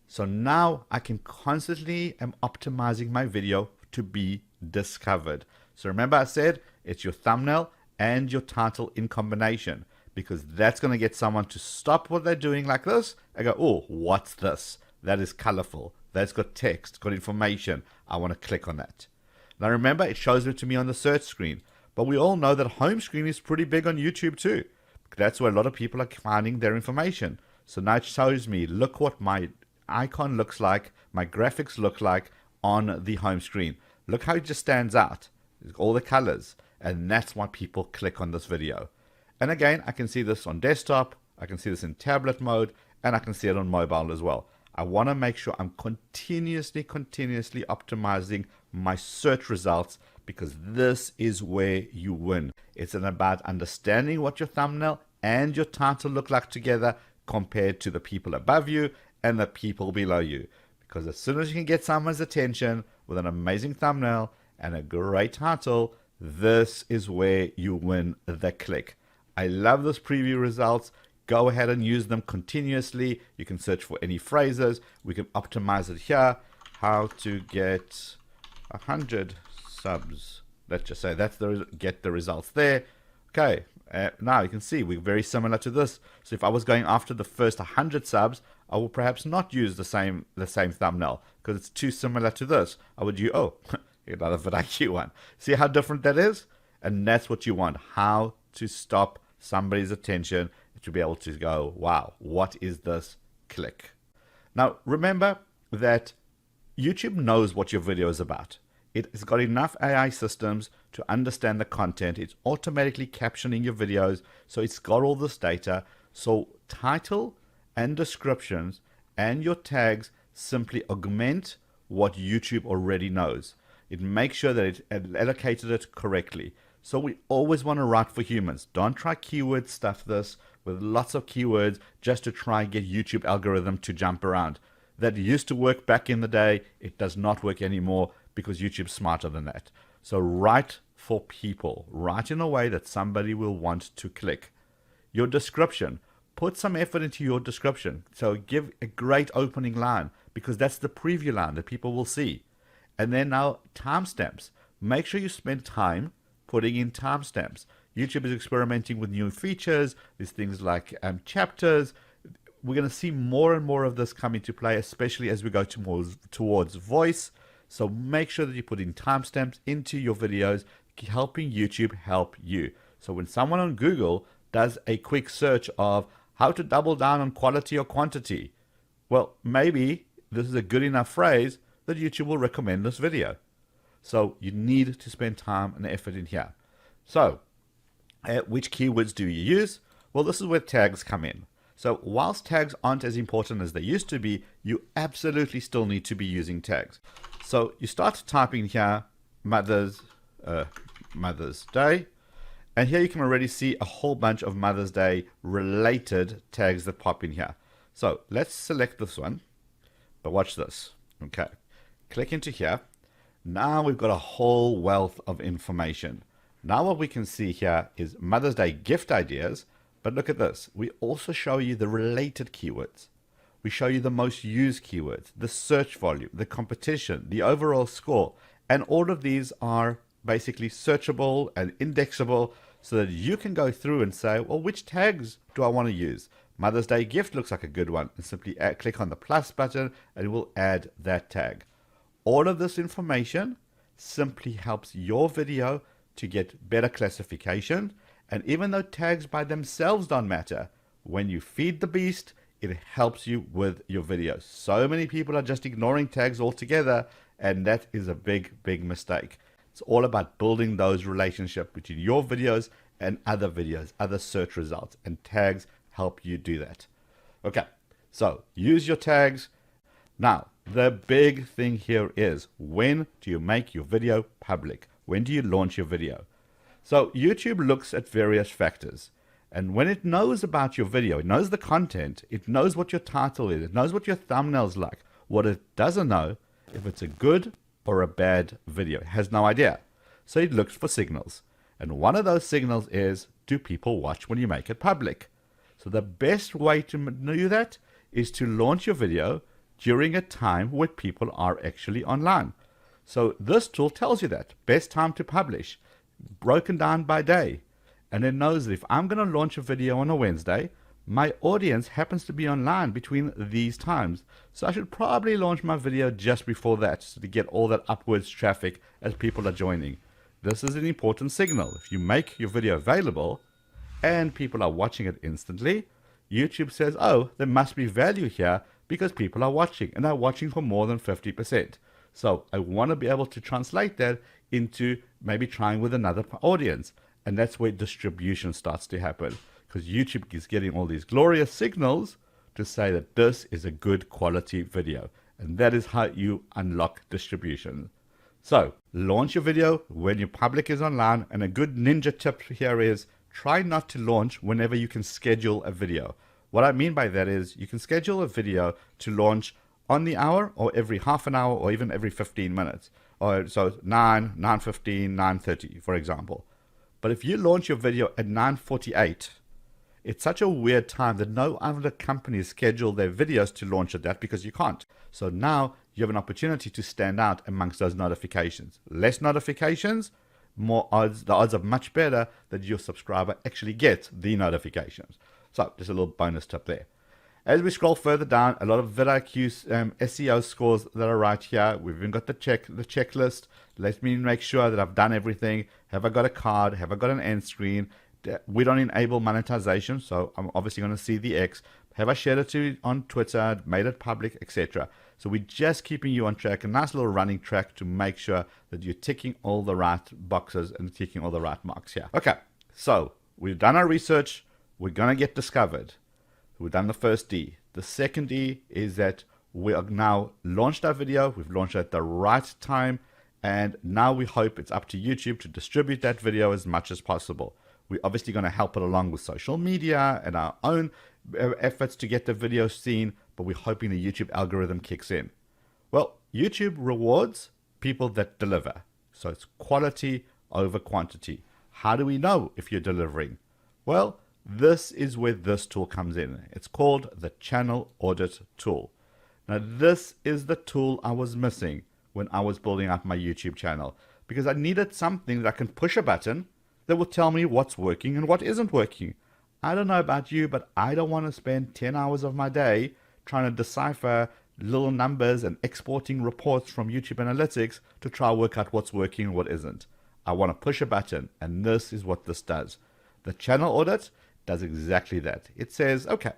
So now I can constantly am optimizing my video to be discovered. So remember I said it's your thumbnail and your title in combination, because that's going to get someone to stop what they're doing like this and go, oh, what's this? That is colorful. That's got text, got information. I want to click on that. Now remember, it shows it to me on the search screen, but we all know that home screen is pretty big on YouTube too. That's where a lot of people are finding their information. So now it shows me, look what my icon looks like, my graphics look like on the home screen. Look how it just stands out. All the colors, and that's why people click on this video. And again, I can see this on desktop, I can see this in tablet mode, and I can see it on mobile as well. I want to make sure I'm continuously optimizing my search results, because this is where you win. It's about understanding what your thumbnail and your title look like together compared to the people above you and the people below you. Because as soon as you can get someone's attention with an amazing thumbnail and a great title, this is where you win the click. I love this preview results. Go ahead and use them continuously. You can search for any phrases. We can optimize it here. How to get 100 subs. Let's just say that's get the results there. Okay, now you can see we're very similar to this. So if I was going after the first 100 subs, I will perhaps not use the same thumbnail because it's too similar to this. I would use, another vidIQ one. See how different that is? And that's what you want, how to stop somebody's attention to be able to go, wow, what is this? Click. Now, remember that YouTube knows what your video is about. It has got enough AI systems to understand the content. It's automatically captioning your videos, so it's got all this data. So title and descriptions and your tags simply augment what YouTube already knows. It makes sure that it allocated it correctly. So we always want to write for humans. Don't try keyword stuff this with lots of keywords just to try and get YouTube algorithm to jump around. That used to work back in the day. It does not work anymore because YouTube's smarter than that. So write for people. Write in a way that somebody will want to click. Your description. Put some effort into your description. So give a great opening line because that's the preview line that people will see. And then now timestamps. Make sure you spend time putting in timestamps. YouTube is experimenting with new features. There's things like chapters. We're going to see more and more of this come into play, especially as we go towards voice. So make sure that you put in timestamps into your videos, helping YouTube help you. So when someone on Google does a quick search of how to double down on quality or quantity, well, maybe this is a good enough phrase that YouTube will recommend this video. So you need to spend time and effort in here. So which keywords do you use? Well, this is where tags come in. So whilst tags aren't as important as they used to be, you absolutely still need to be using tags. So you start typing here, Mother's Day. And here you can already see a whole bunch of Mother's Day related tags that pop in here. So let's select this one, but watch this. Okay, click into here. Now we've got a whole wealth of information. Now what we can see here is Mother's Day gift ideas, but look at this. We also show you the related keywords. We show you the most used keywords, the search volume, the competition, the overall score, and all of these are basically searchable and indexable so that you can go through and say, well, which tags do I want to use? Mother's Day gift looks like a good one. And simply click on the plus button and it will add that tag. All of this information simply helps your video to get better classification. And even though tags by themselves don't matter, when you feed the beast, it helps you with your videos. So many people are just ignoring tags altogether, and that is a big, big mistake. It's all about building those relationships between your videos and other videos, other search results, and tags help you do that. Okay, so use your tags. Now, the big thing here is, when do you make your video public? When do you launch your video? So YouTube looks at various factors. And when it knows about your video, it knows the content, it knows what your title is, it knows what your thumbnail's like. What it doesn't know, if it's a good or a bad video, it has no idea. So it looks for signals. And one of those signals is, do people watch when you make it public? So the best way to do that is to launch your video during a time where people are actually online. So this tool tells you that. Best time to publish, broken down by day. And it knows that if I'm going to launch a video on a Wednesday, my audience happens to be online between these times. So I should probably launch my video just before that, so to get all that upwards traffic as people are joining. This is an important signal. If you make your video available and people are watching it instantly, YouTube says, oh, there must be value here because people are watching and are watching for more than 50%. So I want to be able to translate that into maybe trying with another audience. And that's where distribution starts to happen, because YouTube is getting all these glorious signals to say that this is a good quality video. And that is how you unlock distribution. So launch your video when your public is online. And a good ninja tip here is, try not to launch whenever you can schedule a video. What I mean by that is, you can schedule a video to launch on the hour, or every half an hour, or even every 15 minutes. Or so 9, 9:15, 9:30, for example. But if you launch your video at 9:48, it's such a weird time that no other companies schedule their videos to launch at that, because you can't. So now you have an opportunity to stand out amongst those notifications. Less notifications, more odds. The odds are much better that your subscriber actually gets the notifications. So just a little bonus tip there. As we scroll further down, a lot of vidIQ SEO scores that are right here. We've even got the checklist. Let me make sure that I've done everything. Have I got a card? Have I got an end screen? We don't enable monetization, so I'm obviously going to see the X. Have I shared it on Twitter, made it public, etc.? So we're just keeping you on track, a nice little running track to make sure that you're ticking all the right boxes and ticking all the right marks here. Okay, so we've done our research. We're going to get discovered. We've done the first D. The second D is that we have now launched our video. We've launched it at the right time. And now we hope it's up to YouTube to distribute that video as much as possible. We're obviously going to help it along with social media and our own efforts to get the video seen, but we're hoping the YouTube algorithm kicks in. Well, YouTube rewards people that deliver. So it's quality over quantity. How do we know if you're delivering? Well, this is where this tool comes in. It's called the Channel Audit tool. Now, this is the tool I was missing when I was building up my YouTube channel, because I needed something that I can push a button that will tell me what's working and what isn't working. I don't know about you, but I don't want to spend 10 hours of my day trying to decipher little numbers and exporting reports from YouTube Analytics to try to work out what's working and what isn't. I want to push a button, and this is what this does. The Channel Audit does exactly that. It says, okay,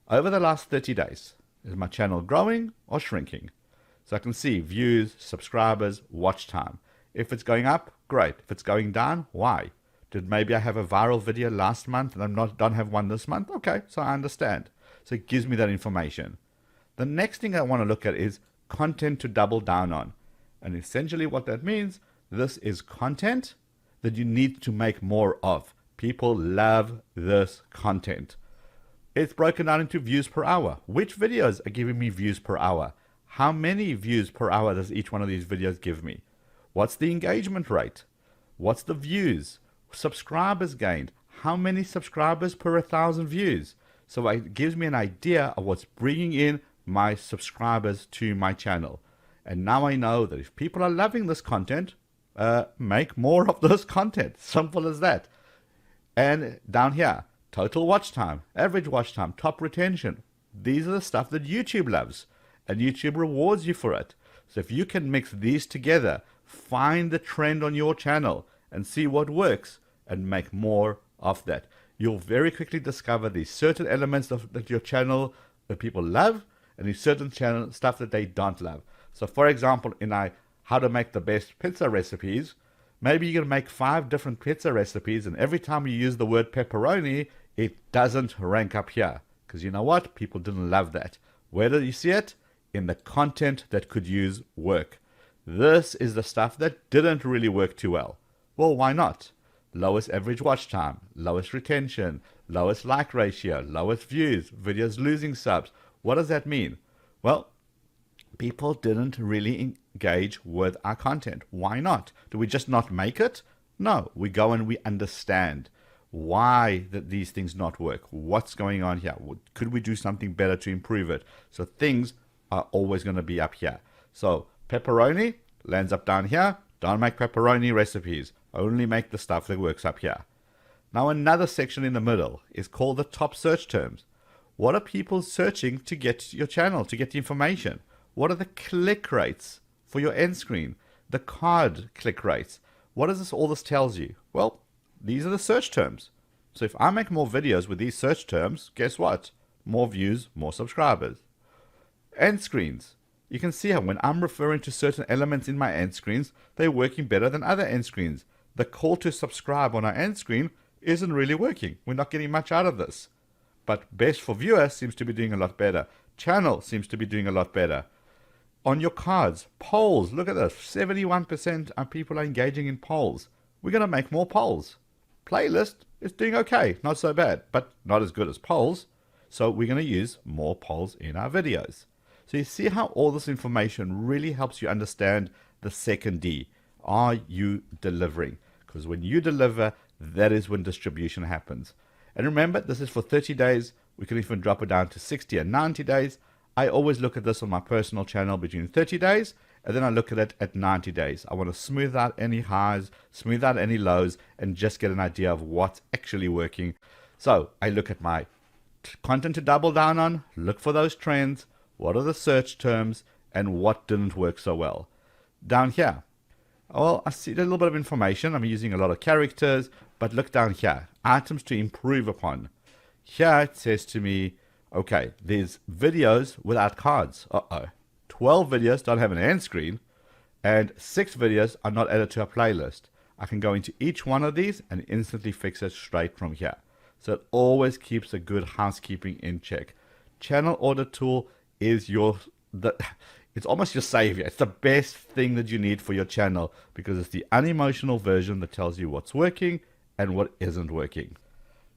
over the last 30 days, is my channel growing or shrinking? So I can see views, subscribers, watch time. If it's going up, great. If it's going down, why? Did maybe I have a viral video last month and don't have one this month? Okay, so I understand. So it gives me that information. The next thing I want to look at is content to double down on. And essentially what that means, this is content that you need to make more of. People love this content. It's broken down into views per hour. Which videos are giving me views per hour? How many views per hour does each one of these videos give me? What's the engagement rate? What's the views? Subscribers gained. How many subscribers per 1,000 views? So it gives me an idea of what's bringing in my subscribers to my channel. And now I know that if people are loving this content, make more of this content. Simple as that. And down here, total watch time, average watch time, top retention. These are the stuff that YouTube loves, and YouTube rewards you for it. So if you can mix these together, find the trend on your channel and see what works and make more of that, you'll very quickly discover these certain elements that your channel, that people love, and these certain channel stuff that they don't love. So for example, in how to make the best pizza recipes, maybe you're going to make 5 different pizza recipes, and every time you use the word pepperoni, it doesn't rank up here. Because you know what? People didn't love that. Where do you see it? In the content that could use work. This is the stuff that didn't really work too well. Well, why not? Lowest average watch time, lowest retention, lowest like ratio, lowest views, videos losing subs. What does that mean? Well, people didn't really engage with our content. Why not? Do we just not make it? No, we go and we understand why these things not work. What's going on here? Could we do something better to improve it? So things are always going to be up here. So pepperoni lands up down here. Don't make pepperoni recipes. Only make the stuff that works up here. Now another section in the middle is called the top search terms. What are people searching to get your channel, to get the information? What are the click rates for your end screen? The card click rates. What does this? All this tells you? Well, these are the search terms. So if I make more videos with these search terms, guess what? More views, more subscribers. End screens. You can see how when I'm referring to certain elements in my end screens, they're working better than other end screens. The call to subscribe on our end screen isn't really working. We're not getting much out of this. But best for viewer seems to be doing a lot better. Channel seems to be doing a lot better. On your cards, polls, look at this. 71% of people are engaging in polls. We're going to make more polls. Playlist is doing okay, not so bad, but not as good as polls. So we're going to use more polls in our videos. So you see how all this information really helps you understand the second D. Are you delivering? Because when you deliver, that is when distribution happens. And remember, this is for 30 days. We can even drop it down to 60 and 90 days. I always look at this on my personal channel between 30 days, and then I look at it at 90 days. I want to smooth out any highs, smooth out any lows, and just get an idea of what's actually working. So I look at my content to double down on, look for those trends, what are the search terms, and what didn't work so well. Down here, well, I see a little bit of information. I'm using a lot of characters, but look down here, items to improve upon. Here it says to me, okay, there's videos without cards. 12 videos don't have an end screen, and 6 videos are not added to a playlist. I can go into each one of these and instantly fix it straight from here. So it always keeps a good housekeeping in check. Channel Audit tool is it's almost your savior. It's the best thing that you need for your channel because it's the unemotional version that tells you what's working and what isn't working.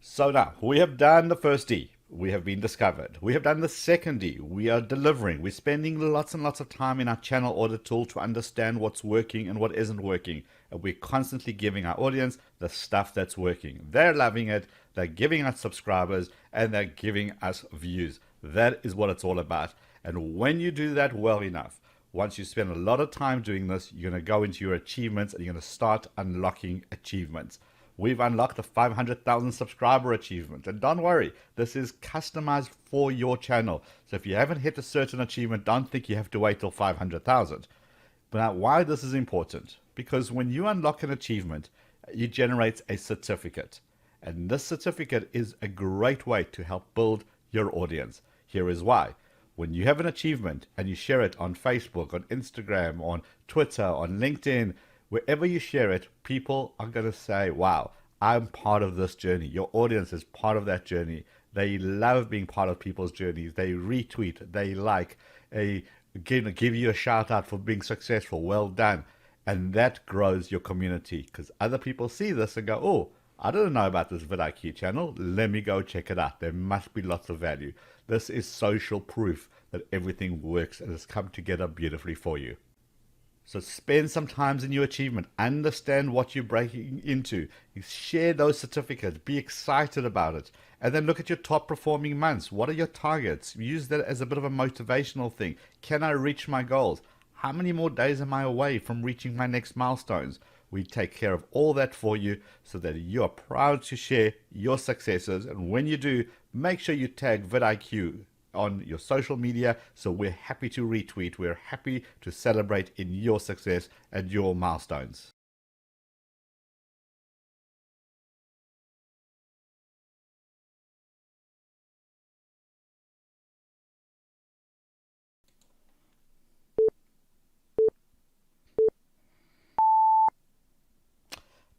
So now we have done the first D. We have been discovered. We have done the second D. We are delivering. We're spending lots and lots of time in our Channel Audit tool to understand what's working and what isn't working. And we're constantly giving our audience the stuff that's working. They're loving it. They're giving us subscribers and they're giving us views. That is what it's all about. And when you do that well enough, once you spend a lot of time doing this, you're going to go into your achievements and you're going to start unlocking achievements. We've unlocked the 500,000 subscriber achievement. And don't worry, this is customized for your channel. So if you haven't hit a certain achievement, don't think you have to wait till 500,000. But now, why this is important? Because when you unlock an achievement, it generates a certificate. And this certificate is a great way to help build your audience. Here is why. When you have an achievement and you share it on Facebook, on Instagram, on Twitter, on LinkedIn, wherever you share it, people are going to say, wow, I'm part of this journey. Your audience is part of that journey. They love being part of people's journeys. They retweet, they like, give you a shout out for being successful. Well done. And that grows your community because other people see this and go, oh, I didn't know about this vidIQ channel. Let me go check it out. There must be lots of value. This is social proof that everything works and has come together beautifully for you. So spend some time in your achievement. Understand what you're breaking into. Share those certificates. Be excited about it. And then look at your top performing months. What are your targets? Use that as a bit of a motivational thing. Can I reach my goals? How many more days am I away from reaching my next milestones? We take care of all that for you so that you are proud to share your successes. And when you do, make sure you tag vidIQ on your social media, so we're happy to retweet, we're happy to celebrate in your success and your milestones.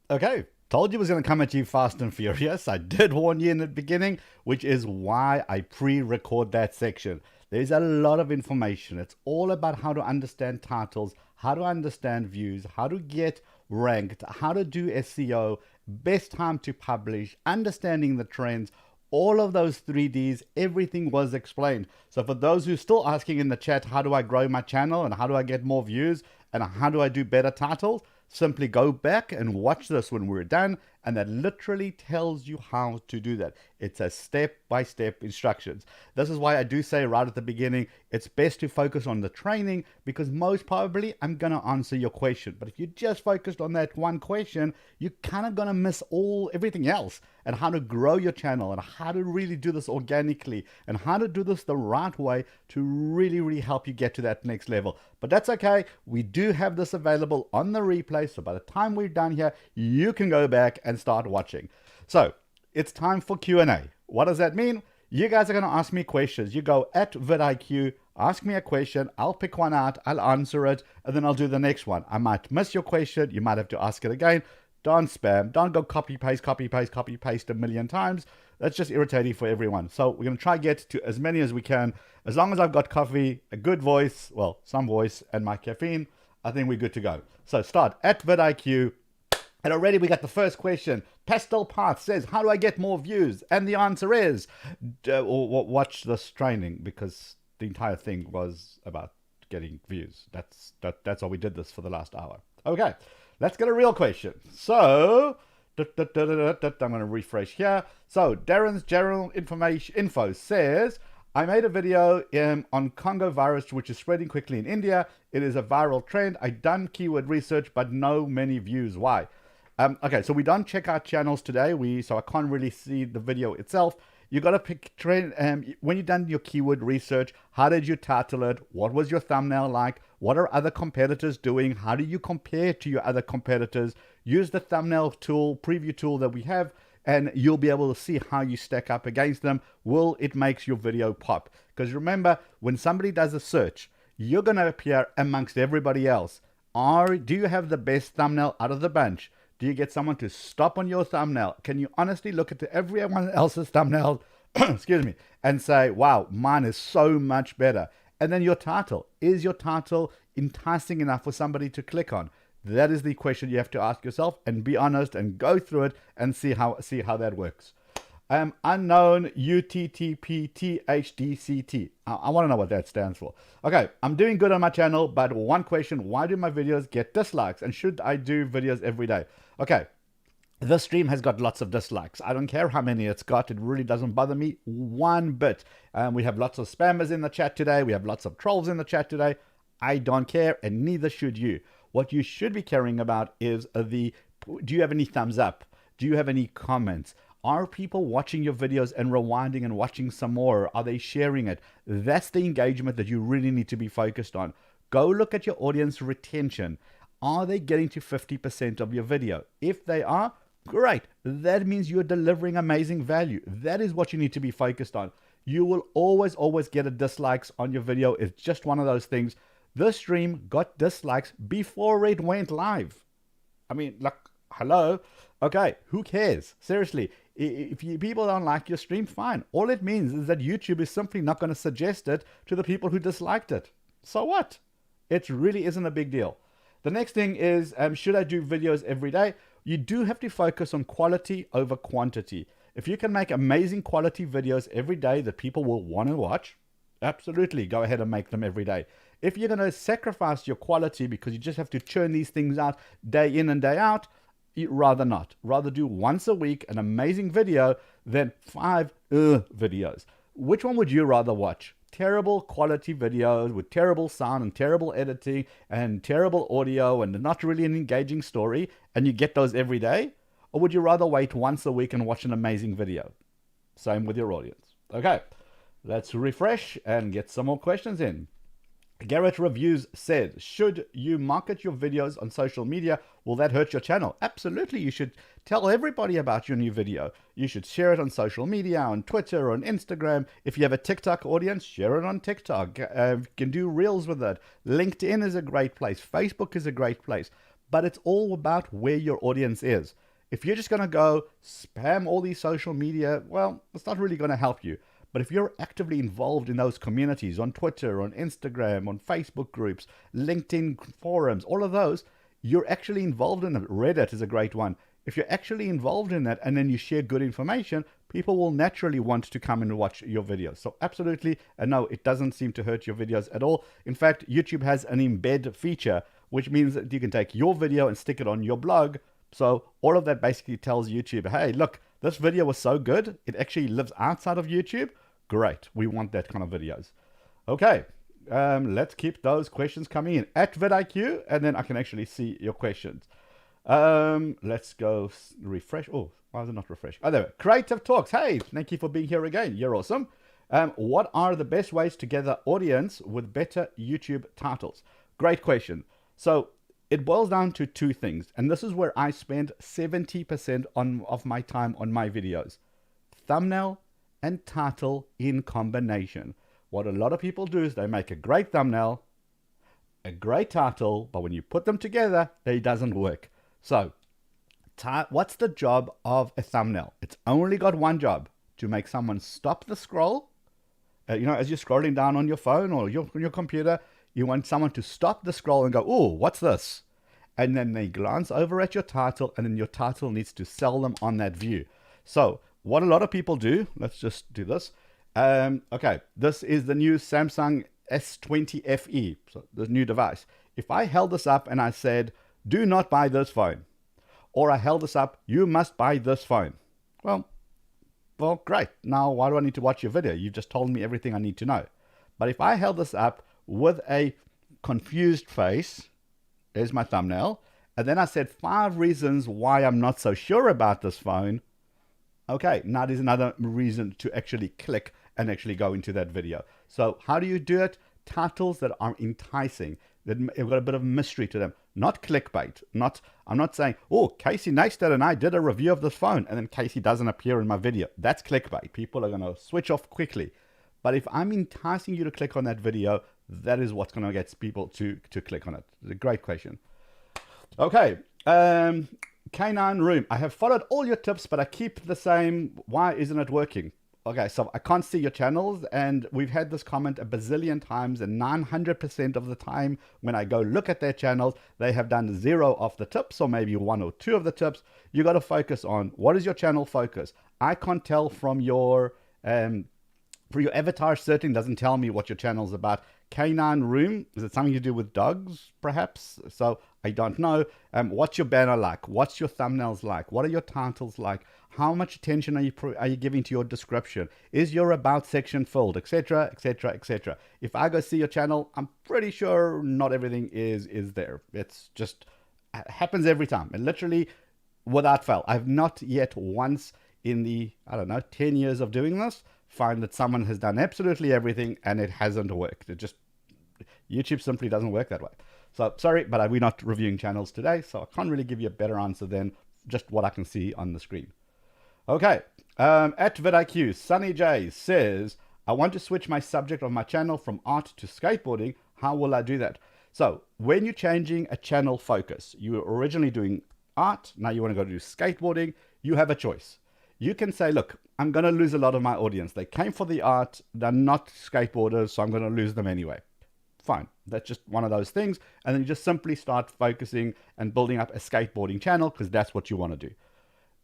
Okay, told you it was going to come at you fast and furious. I did warn you in the beginning, which is why I pre-record that section. There's a lot of information. It's all about how to understand titles, how to understand views, how to get ranked, how to do SEO, best time to publish, understanding the trends, all of those 3Ds, everything was explained. So for those who are still asking in the chat, how do I grow my channel and how do I get more views and how do I do better titles? Simply go back and watch this when we're done, and that literally tells you how to do that. It's a step-by-step instructions. This is why I do say right at the beginning, it's best to focus on the training because most probably I'm going to answer your question. But if you just focused on that one question, you're kind of going to miss everything else and how to grow your channel and how to really do this organically and how to do this the right way to really, really help you get to that next level. But that's okay. We do have this available on the replay. So by the time we're done here, you can go back and start watching. So it's time for Q&A. What does that mean? You guys are going to ask me questions. You go at vidIQ, ask me a question. I'll pick one out. I'll answer it. And then I'll do the next one. I might miss your question. You might have to ask it again. Don't spam. Don't go copy, paste a million times. That's just irritating for everyone. So we're going to try to get to as many as we can. As long as I've got coffee, a good voice, well, some voice, and my caffeine, I think we're good to go. So start at vidIQ. And already we got the first question. Pastel Path says, how do I get more views? And the answer is, watch this training because the entire thing was about getting views. That's why we did this for the last hour. Okay, let's get a real question. So, I'm going to refresh here. So, Darren's general info says, I made a video on Congo virus, which is spreading quickly in India. It is a viral trend. I done keyword research, but no many views. Why? Okay, so we don't check our channels today, so I can't really see the video itself. You got to pick trend. When you've done your keyword research, how did you title it? What was your thumbnail like? What are other competitors doing? How do you compare to your other competitors? Use the thumbnail tool, preview tool that we have, and you'll be able to see how you stack up against them. Will it makes your video pop? Because remember, when somebody does a search, you're going to appear amongst everybody else. Do you have the best thumbnail out of the bunch? Do you get someone to stop on your thumbnail? Can you honestly look at everyone else's thumbnail, excuse me, and say, wow, mine is so much better? And then your title. Is your title enticing enough for somebody to click on? That is the question you have to ask yourself, and be honest and go through it and see how that works. Unknown UTTPTHDCT. I want to know what that stands for. Okay, I'm doing good on my channel, but one question: why do my videos get dislikes? And should I do videos every day? Okay, this stream has got lots of dislikes. I don't care how many it's got. It really doesn't bother me one bit. We have lots of spammers in the chat today. We have lots of trolls in the chat today. I don't care, and neither should you. What you should be caring about is do you have any thumbs up? Do you have any comments? Are people watching your videos and rewinding and watching some more? Are they sharing it? That's the engagement that you really need to be focused on. Go look at your audience retention. Are they getting to 50% of your video? If they are, great. That means you're delivering amazing value. That is what you need to be focused on. You will always get a dislikes on your video. It's just one of those things. This stream got dislikes before it went live. I mean, like, hello? Okay, who cares? Seriously, if people don't like your stream, fine. All it means is that YouTube is simply not going to suggest it to the people who disliked it. So what? It really isn't a big deal. The next thing is, should I do videos every day? You do have to focus on quality over quantity. If you can make amazing quality videos every day that people will want to watch, absolutely, go ahead and make them every day. If you're going to sacrifice your quality because you just have to churn these things out day in and day out, rather not. Rather do once a week an amazing video than 5 videos. Which one would you rather watch? Terrible quality videos with terrible sound and terrible editing and terrible audio and not really an engaging story, and you get those every day? Or would you rather wait once a week and watch an amazing video? Same with your audience. Okay, let's refresh and get some more questions in. Garrett Reviews said, should you market your videos on social media? Will that hurt your channel? Absolutely. You should tell everybody about your new video. You should share it on social media, on Twitter, on Instagram. If you have a TikTok audience, share it on TikTok. You can do reels with it. LinkedIn is a great place. Facebook is a great place. But it's all about where your audience is. If you're just going to go spam all these social media, well, it's not really going to help you. But if you're actively involved in those communities on Twitter, on Instagram, on Facebook groups, LinkedIn forums, all of those, you're actually involved in it. Reddit is a great one. If you're actually involved in that and then you share good information, people will naturally want to come and watch your videos. So absolutely, and no, it doesn't seem to hurt your videos at all. In fact, YouTube has an embed feature, which means that you can take your video and stick it on your blog. So all of that basically tells YouTube, hey, look, this video was so good, it actually lives outside of YouTube. Great, we want that kind of videos. Okay, let's keep those questions coming in at vidIQ, and then I can actually see your questions. Let's go refresh. Oh, why is it not refresh? Oh, there. Creative Talks. Hey, thank you for being here again. You're awesome. What are the best ways to gather audience with better YouTube titles? Great question. So it boils down to two things, and this is where I spend 70% of my time on my videos. Thumbnail and title in combination. What a lot of people do is they make a great thumbnail, a great title, but when you put them together, it doesn't work. So, what's the job of a thumbnail? It's only got one job: to make someone stop the scroll. As you're scrolling down on your phone or on your computer, you want someone to stop the scroll and go, oh, what's this? And then they glance over at your title, and then your title needs to sell them on that view. So, what a lot of people do, let's just do this. Okay, this is the new Samsung S20 FE, so the new device. If I held this up and I said, do not buy this phone, or I held this up, you must buy this phone. Well, great. Now, why do I need to watch your video? You've just told me everything I need to know. But if I held this up with a confused face, there's my thumbnail, and then I said 5 reasons why I'm not so sure about this phone, Okay, now there's another reason to actually click and actually go into that video. So how do you do it? Titles that are enticing, that have got a bit of mystery to them. Not clickbait. I'm not saying, oh, Casey Neistat and I did a review of this phone, and then Casey doesn't appear in my video. That's clickbait. People are going to switch off quickly. But if I'm enticing you to click on that video, that is what's going to get people to click on it. It's a great question. Okay. Canine Room. I have followed all your tips, but I keep the same. Why isn't it working? Okay, so I can't see your channels, and we've had this comment a bazillion times, and 900% of the time when I go look at their channels, they have done 0 of the tips, or maybe 1 or 2 of the tips. You got to focus on what is your channel focus. I can't tell from your avatar certainly doesn't tell me what your channel's about. Canine Room, is it something to do with dogs, perhaps? So I don't know. What's your banner like? What's your thumbnails like? What are your titles like? How much attention are you giving to your description? Is your about section filled, etc., etc., etc.? If I go see your channel, I'm pretty sure not everything is there. It's just happens every time, and literally without fail. I've not yet once in the, I don't know, 10 years of doing this, find that someone has done absolutely everything and it hasn't worked. YouTube simply doesn't work that way. So sorry, but we're not reviewing channels today, so I can't really give you a better answer than just what I can see on the screen. Okay, at vidIQ, Sunny J says, I want to switch my subject of my channel from art to skateboarding. How will I do that? So when you're changing a channel focus, you were originally doing art, now you want to go do skateboarding, you have a choice. You can say, look, I'm going to lose a lot of my audience. They came for the art, they're not skateboarders, so I'm going to lose them anyway. Fine, that's just one of those things. And then you just simply start focusing and building up a skateboarding channel because that's what you want to do.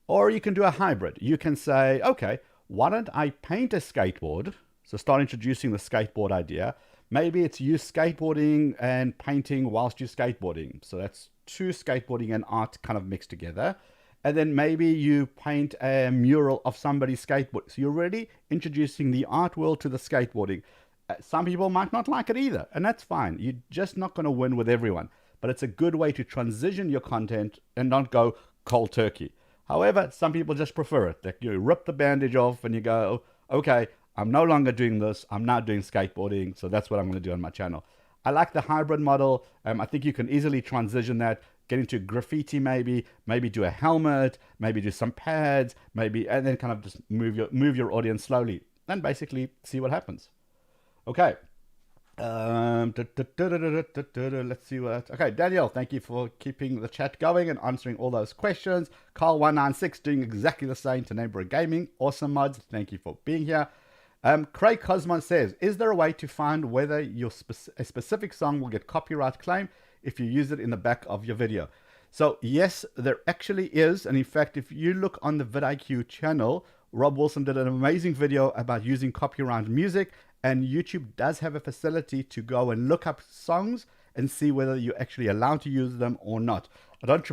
Or you can do a hybrid. You can say, okay, why don't I paint a skateboard? So start introducing the skateboard idea. Maybe it's you skateboarding and painting whilst you're skateboarding. So that's 2 skateboarding and art kind of mixed together. And then maybe you paint a mural of somebody's skateboard. So you're already introducing the art world to the skateboarding. Some people might not like it either, and that's fine. You're just not going to win with everyone. But it's a good way to transition your content and not go cold turkey. However, some people just prefer it. That you rip the bandage off and you go, okay, I'm no longer doing this. I'm now doing skateboarding. So that's what I'm going to do on my channel. I like the hybrid model. I think you can easily transition that, get into graffiti maybe do a helmet, maybe do some pads, and then kind of just move your audience slowly and basically see what happens. Okay. Let's see what. Okay, Danielle, thank you for keeping the chat going and answering all those questions. Carl196 doing exactly the same. Tenebra Gaming, awesome mods. Thank you for being here. Craig Cosmon says, is there a way to find whether a specific song will get copyright claim if you use it in the back of your video? So yes, there actually is. And in fact, if you look on the vidIQ channel, Rob Wilson did an amazing video about using copyright music, and YouTube does have a facility to go and look up songs and see whether you're actually allowed to use them or not. I don't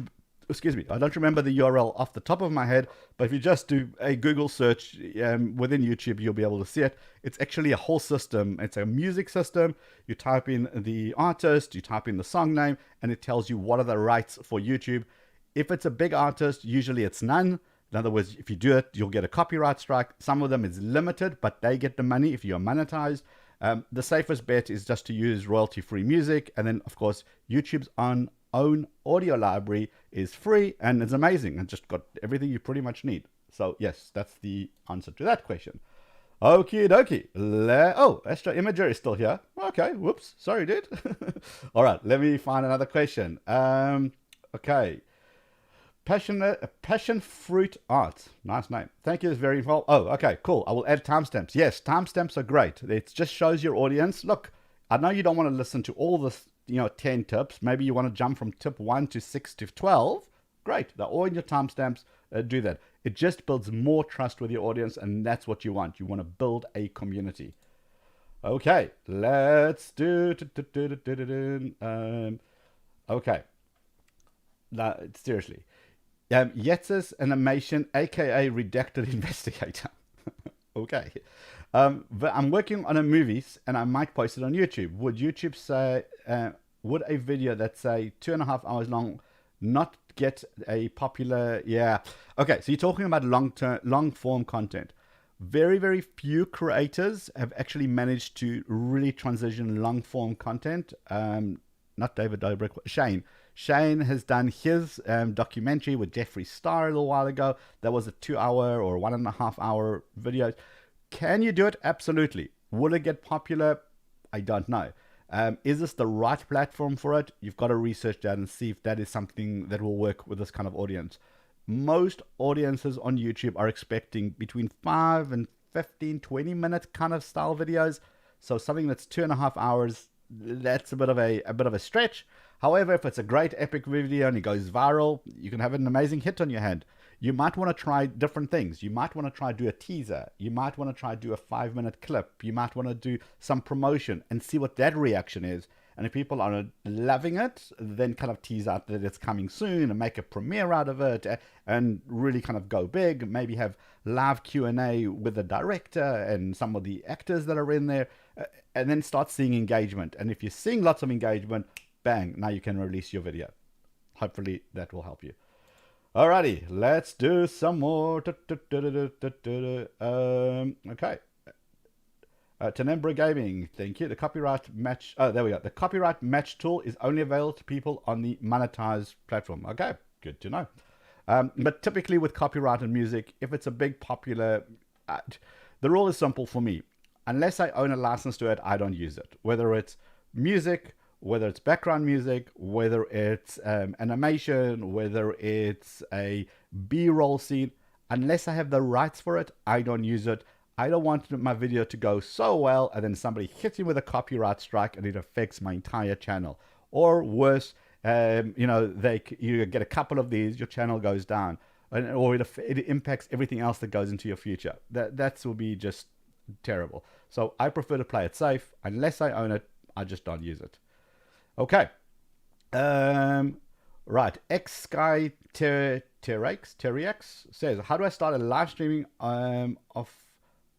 remember the URL off the top of my head, but if you just do a Google search within YouTube, you'll be able to see it. It's actually a whole system. It's a music system. You type in the artist, you type in the song name, and it tells you what are the rights for YouTube. If it's a big artist, usually it's none. In other words, if you do it, you'll get a copyright strike. Some of them is limited, but they get the money if you're monetized. The safest bet is just to use royalty-free music. And then, of course, YouTube's own audio library is free and it's amazing and just got everything you pretty much need. So, yes, that's the answer to that question. Okie dokie. Oh, Astro Imager is still here. Okay, whoops. Sorry, dude. All right, let me find another question. Okay. Passion Fruit Art. Nice name. Thank you. It's very involved. Oh, okay, cool. I will add timestamps. Yes, timestamps are great. It just shows your audience. Look, I know you don't want to listen to all this, 10 tips. Maybe you want to jump from tip 1 to 6 to 12. Great. They're all in your timestamps. Do that. It just builds more trust with your audience, and that's what you want. You want to build a community. Okay, let's do. Okay. Now, seriously. Yetz's Animation, aka Redacted Investigator. Okay. But I'm working on a movie and I might post it on YouTube. Would YouTube say, would a video that's say 2.5 hours long not get a popular, yeah. Okay, so you're talking about long form content. Very, very few creators have actually managed to really transition long form content. Not David Dobrik, Shane. Shane has done his documentary with Jeffree Star a little while ago. That was a 2-hour or 1.5-hour video. Can you do it? Absolutely. Will it get popular? I don't know. Is this the right platform for it? You've got to research that and see if that is something that will work with this kind of audience. Most audiences on YouTube are expecting between 5 and 15, 20-minute kind of style videos. So something that's 2.5 hours, that's a bit of a stretch. However, if it's a great epic video and it goes viral, you can have an amazing hit on your hand. You might want to try different things. You might want to try do a teaser. You might want to try do a 5-minute clip. You might want to do some promotion and see what that reaction is. And if people are loving it, then kind of tease out that it's coming soon and make a premiere out of it and really kind of go big. Maybe have live Q&A with the director and some of the actors that are in there, and then start seeing engagement. And if you're seeing lots of engagement, bang, now you can release your video. Hopefully that will help you. Alrighty, let's do some more. Okay. Tenembra Gaming, thank you. The copyright match, there we go. The copyright match tool is only available to people on the monetized platform. Okay, good to know. But typically with copyright and music, if it's a big popular, the rule is simple for me. Unless I own a license to it, I don't use it. Whether it's music, whether it's background music, whether it's animation, whether it's a B-roll scene, unless I have the rights for it, I don't use it. I don't want my video to go so well and then somebody hits me with a copyright strike and it affects my entire channel. Or worse, you know, you get a couple of these, your channel goes down, or it impacts everything else that goes into your future. That will be just terrible. So I prefer to play it safe. Unless I own it, I just don't use it. Okay. Right. X-Sky Terrex says, how do I start a live streaming of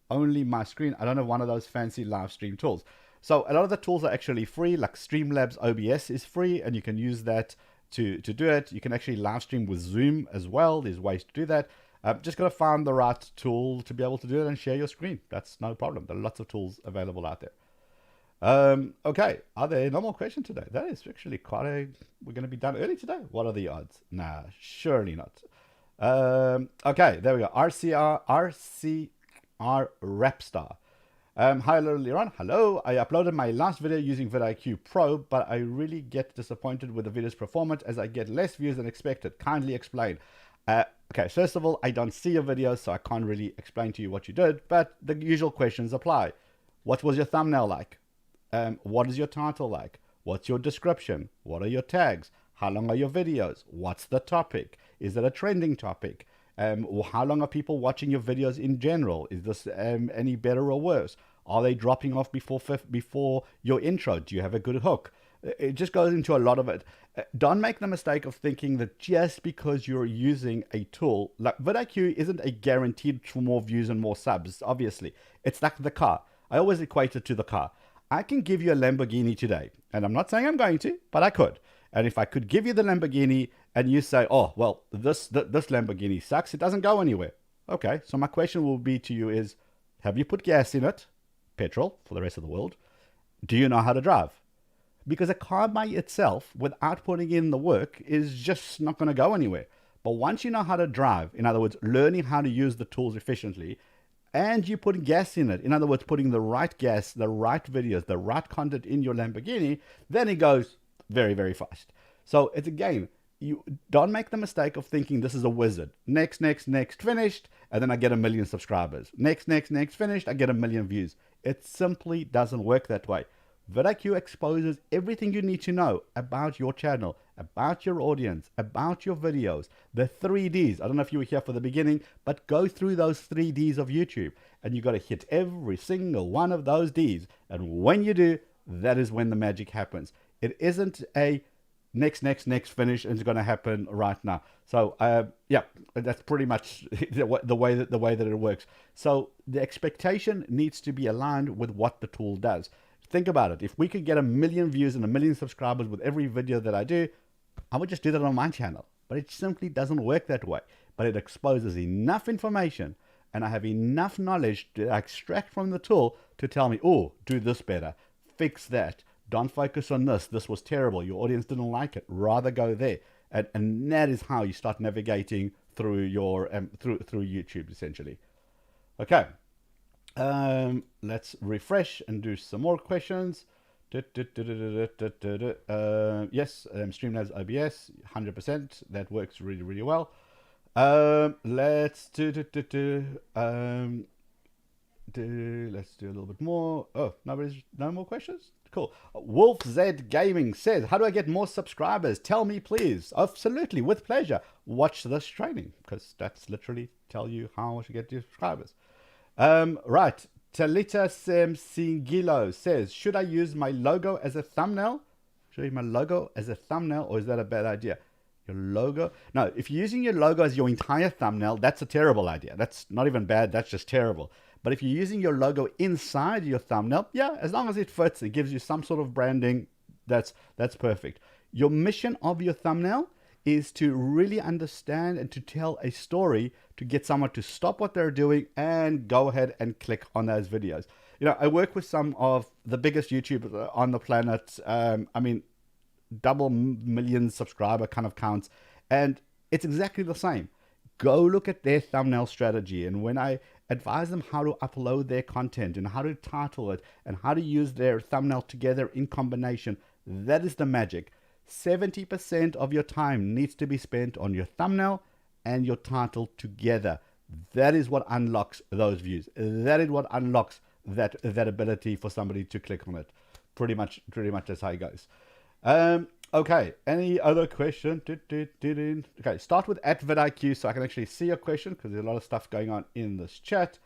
only my screen? I don't have one of those fancy live stream tools. So a lot of the tools are actually free, like Streamlabs OBS is free, and you can use that to do it. You can actually live stream with Zoom as well. There's ways to do that. Just got to find the right tool to be able to do it and share your screen. That's no problem. There are lots of tools available out there. Okay, are there no more questions today? That is actually we're going to be done early today. What are the odds? Nah, surely not. Okay, there we go. RCR Rapstar. Hi, Liron. Hello. I uploaded my last video using vidIQ Pro, but I really get disappointed with the video's performance as I get less views than expected. Kindly explain. Okay, first of all, I don't see your videos, so I can't really explain to you what you did, but the usual questions apply. What was your thumbnail like? What is your title like? What's your description? What are your tags? How long are your videos? What's the topic? Is it a trending topic? How long are people watching your videos in general? Is this any better or worse? Are they dropping off before your intro? Do you have a good hook? It just goes into a lot of it. Don't make the mistake of thinking that just because you're using a tool, like vidIQ isn't a guaranteed for more views and more subs, obviously. It's like the car. I always equate it to the car. I can give you a Lamborghini today, and I'm not saying I'm going to, but I could. And if I could give you the Lamborghini and you say, oh, well, this Lamborghini sucks, it doesn't go anywhere. Okay, so my question will be to you is, have you put gas in it? Petrol for the rest of the world. Do you know how to drive? Because a car by itself, without putting in the work, is just not going to go anywhere. But once you know how to drive, in other words, learning how to use the tools efficiently, and you put gas in it, in other words, putting the right gas, the right videos, the right content in your Lamborghini, then it goes very, very fast. So it's again, you don't make the mistake of thinking this is a wizard. Next, finished, and then I get 1 million subscribers. Next, finished, I get 1 million views. It simply doesn't work that way. vidIQ exposes everything you need to know about your channel, about your audience, about your videos, the 3Ds. I don't know if you were here for the beginning, but go through those 3Ds of YouTube, and you got to hit every single one of those Ds. And when you do, that is when the magic happens. It isn't a next, finish, and it's going to happen right now. So yeah, that's pretty much the way that it works. So the expectation needs to be aligned with what the tool does. Think about it. If we could get 1 million views and 1 million subscribers with every video that I do, I would just do that on my channel. But it simply doesn't work that way. But it exposes enough information, and I have enough knowledge to extract from the tool to tell me, oh, do this better, fix that, don't focus on this, this was terrible, your audience didn't like it, rather go there. And that is how you start navigating through your through YouTube, essentially. Okay, let's refresh and do some more questions. Yes, Streamlabs OBS, 100%. That works really, really well. Let's do let's do a little bit more. Oh, no more questions? Cool. Wolf Z Gaming says, how do I get more subscribers? Tell me, please. Absolutely, with pleasure. Watch this training, because that's literally tell you how to get your subscribers. Right. Talita Singilo says, should I use my logo as a thumbnail? Should I use my logo as a thumbnail, or is that a bad idea? Your logo? No, if you're using your logo as your entire thumbnail, that's a terrible idea. That's not even bad, that's just terrible. But if you're using your logo inside your thumbnail, yeah, as long as it fits, it gives you some sort of branding, that's perfect. Your mission of your thumbnail is to really understand and to tell a story to get someone to stop what they're doing and go ahead and click on those videos. You know, I work with some of the biggest YouTubers on the planet. I mean, double million subscriber kind of counts, and it's exactly the same. Go look at their thumbnail strategy, and when I advise them how to upload their content and how to title it and how to use their thumbnail together in combination, that is the magic. 70% of your time needs to be spent on your thumbnail and your title together. That is what unlocks those views. That is what unlocks that ability for somebody to click on it. Pretty much that's how it goes. Okay, any other question? Okay, start with @vidIQ so I can actually see your question, because there's a lot of stuff going on in this chat.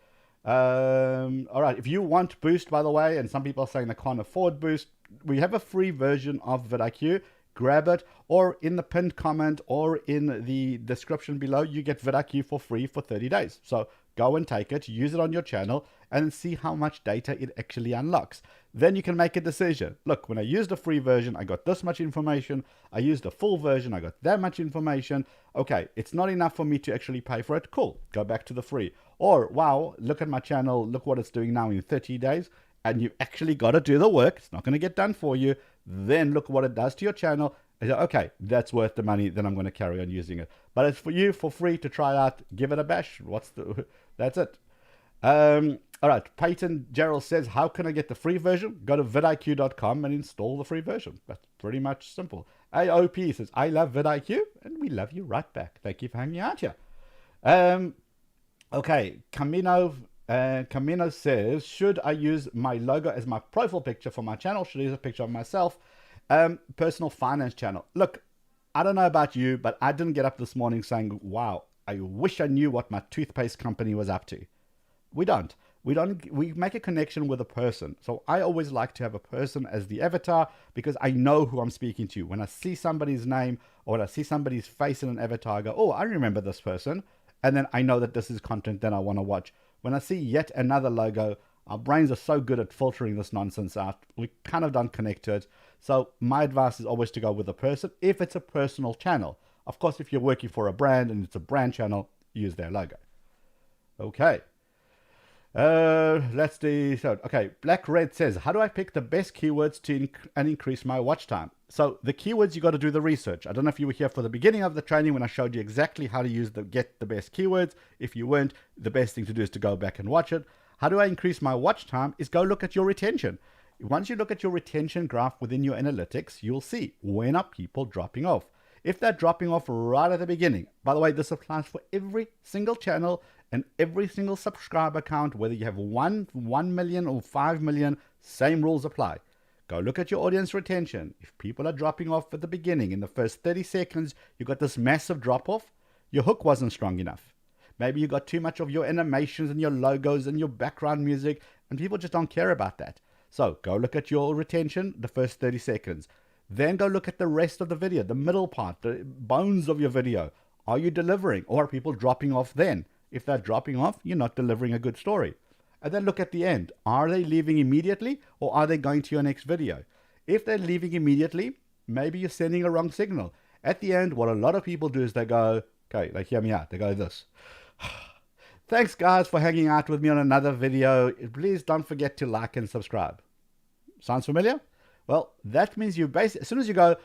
All right, if you want Boost, by the way, and some people are saying they can't afford Boost, we have a free version of vidIQ. Grab it, or in the pinned comment or in the description below, you get vidIQ for free for 30 days. So go and take it, use it on your channel, and see how much data it actually unlocks. Then you can make a decision. Look, when I used a free version, I got this much information. I used a full version, I got that much information. Okay, it's not enough for me to actually pay for it. Cool, go back to the free. Or, wow, look at my channel, look what it's doing now in 30 days. And you've actually got to do the work. It's not going to get done for you. Then look what it does to your channel. And say, okay, that's worth the money. Then I'm going to carry on using it. But it's for you for free to try out. Give it a bash. That's it. All right. Peyton Gerald says, how can I get the free version? Go to vidIQ.com and install the free version. That's pretty much simple. AOP says, I love vidIQ, and we love you right back. Thank you for hanging out here. Okay. Camino says, should I use my logo as my profile picture for my channel? Should I use a picture of myself? Personal finance channel. Look, I don't know about you, but I didn't get up this morning saying, wow, I wish I knew what my toothpaste company was up to. We don't. We make a connection with a person. So I always like to have a person as the avatar, because I know who I'm speaking to. When I see somebody's name or when I see somebody's face in an avatar, I go, oh, I remember this person. And then I know that this is content that I want to watch. When I see yet another logo, our brains are so good at filtering this nonsense out. We kind of don't connect to it. So my advice is always to go with a person if it's a personal channel. Of course, if you're working for a brand and it's a brand channel, use their logo. Okay. Let's do so. Okay. Black Red says, how do I pick the best keywords to increase my watch time? So the keywords, you got to do the research. I don't know if you were here for the beginning of the training when I showed you exactly how to get the best keywords. If you weren't, the best thing to do is to go back and watch it. How do I increase my watch time? Is go look at your retention. Once you look at your retention graph within your analytics, you'll see when are people dropping off. If they're dropping off right at the beginning, by the way, this applies for every single channel and every single subscriber account, whether you have 1 million or 5 million, same rules apply. Go look at your audience retention. If people are dropping off at the beginning, in the first 30 seconds, you got this massive drop off, your hook wasn't strong enough. Maybe you got too much of your animations and your logos and your background music, and people just don't care about that. So go look at your retention, the first 30 seconds. Then go look at the rest of the video, the middle part, the bones of your video. Are you delivering, or are people dropping off then? If they're dropping off, you're not delivering a good story. And then look at the end. Are they leaving immediately, or are they going to your next video? If they're leaving immediately, maybe you're sending a wrong signal. At the end, what a lot of people do is they go, okay, like hear me out. They go this. Thanks guys for hanging out with me on another video. Please don't forget to like and subscribe. Sounds familiar? Well, that means you basically, as soon as you go,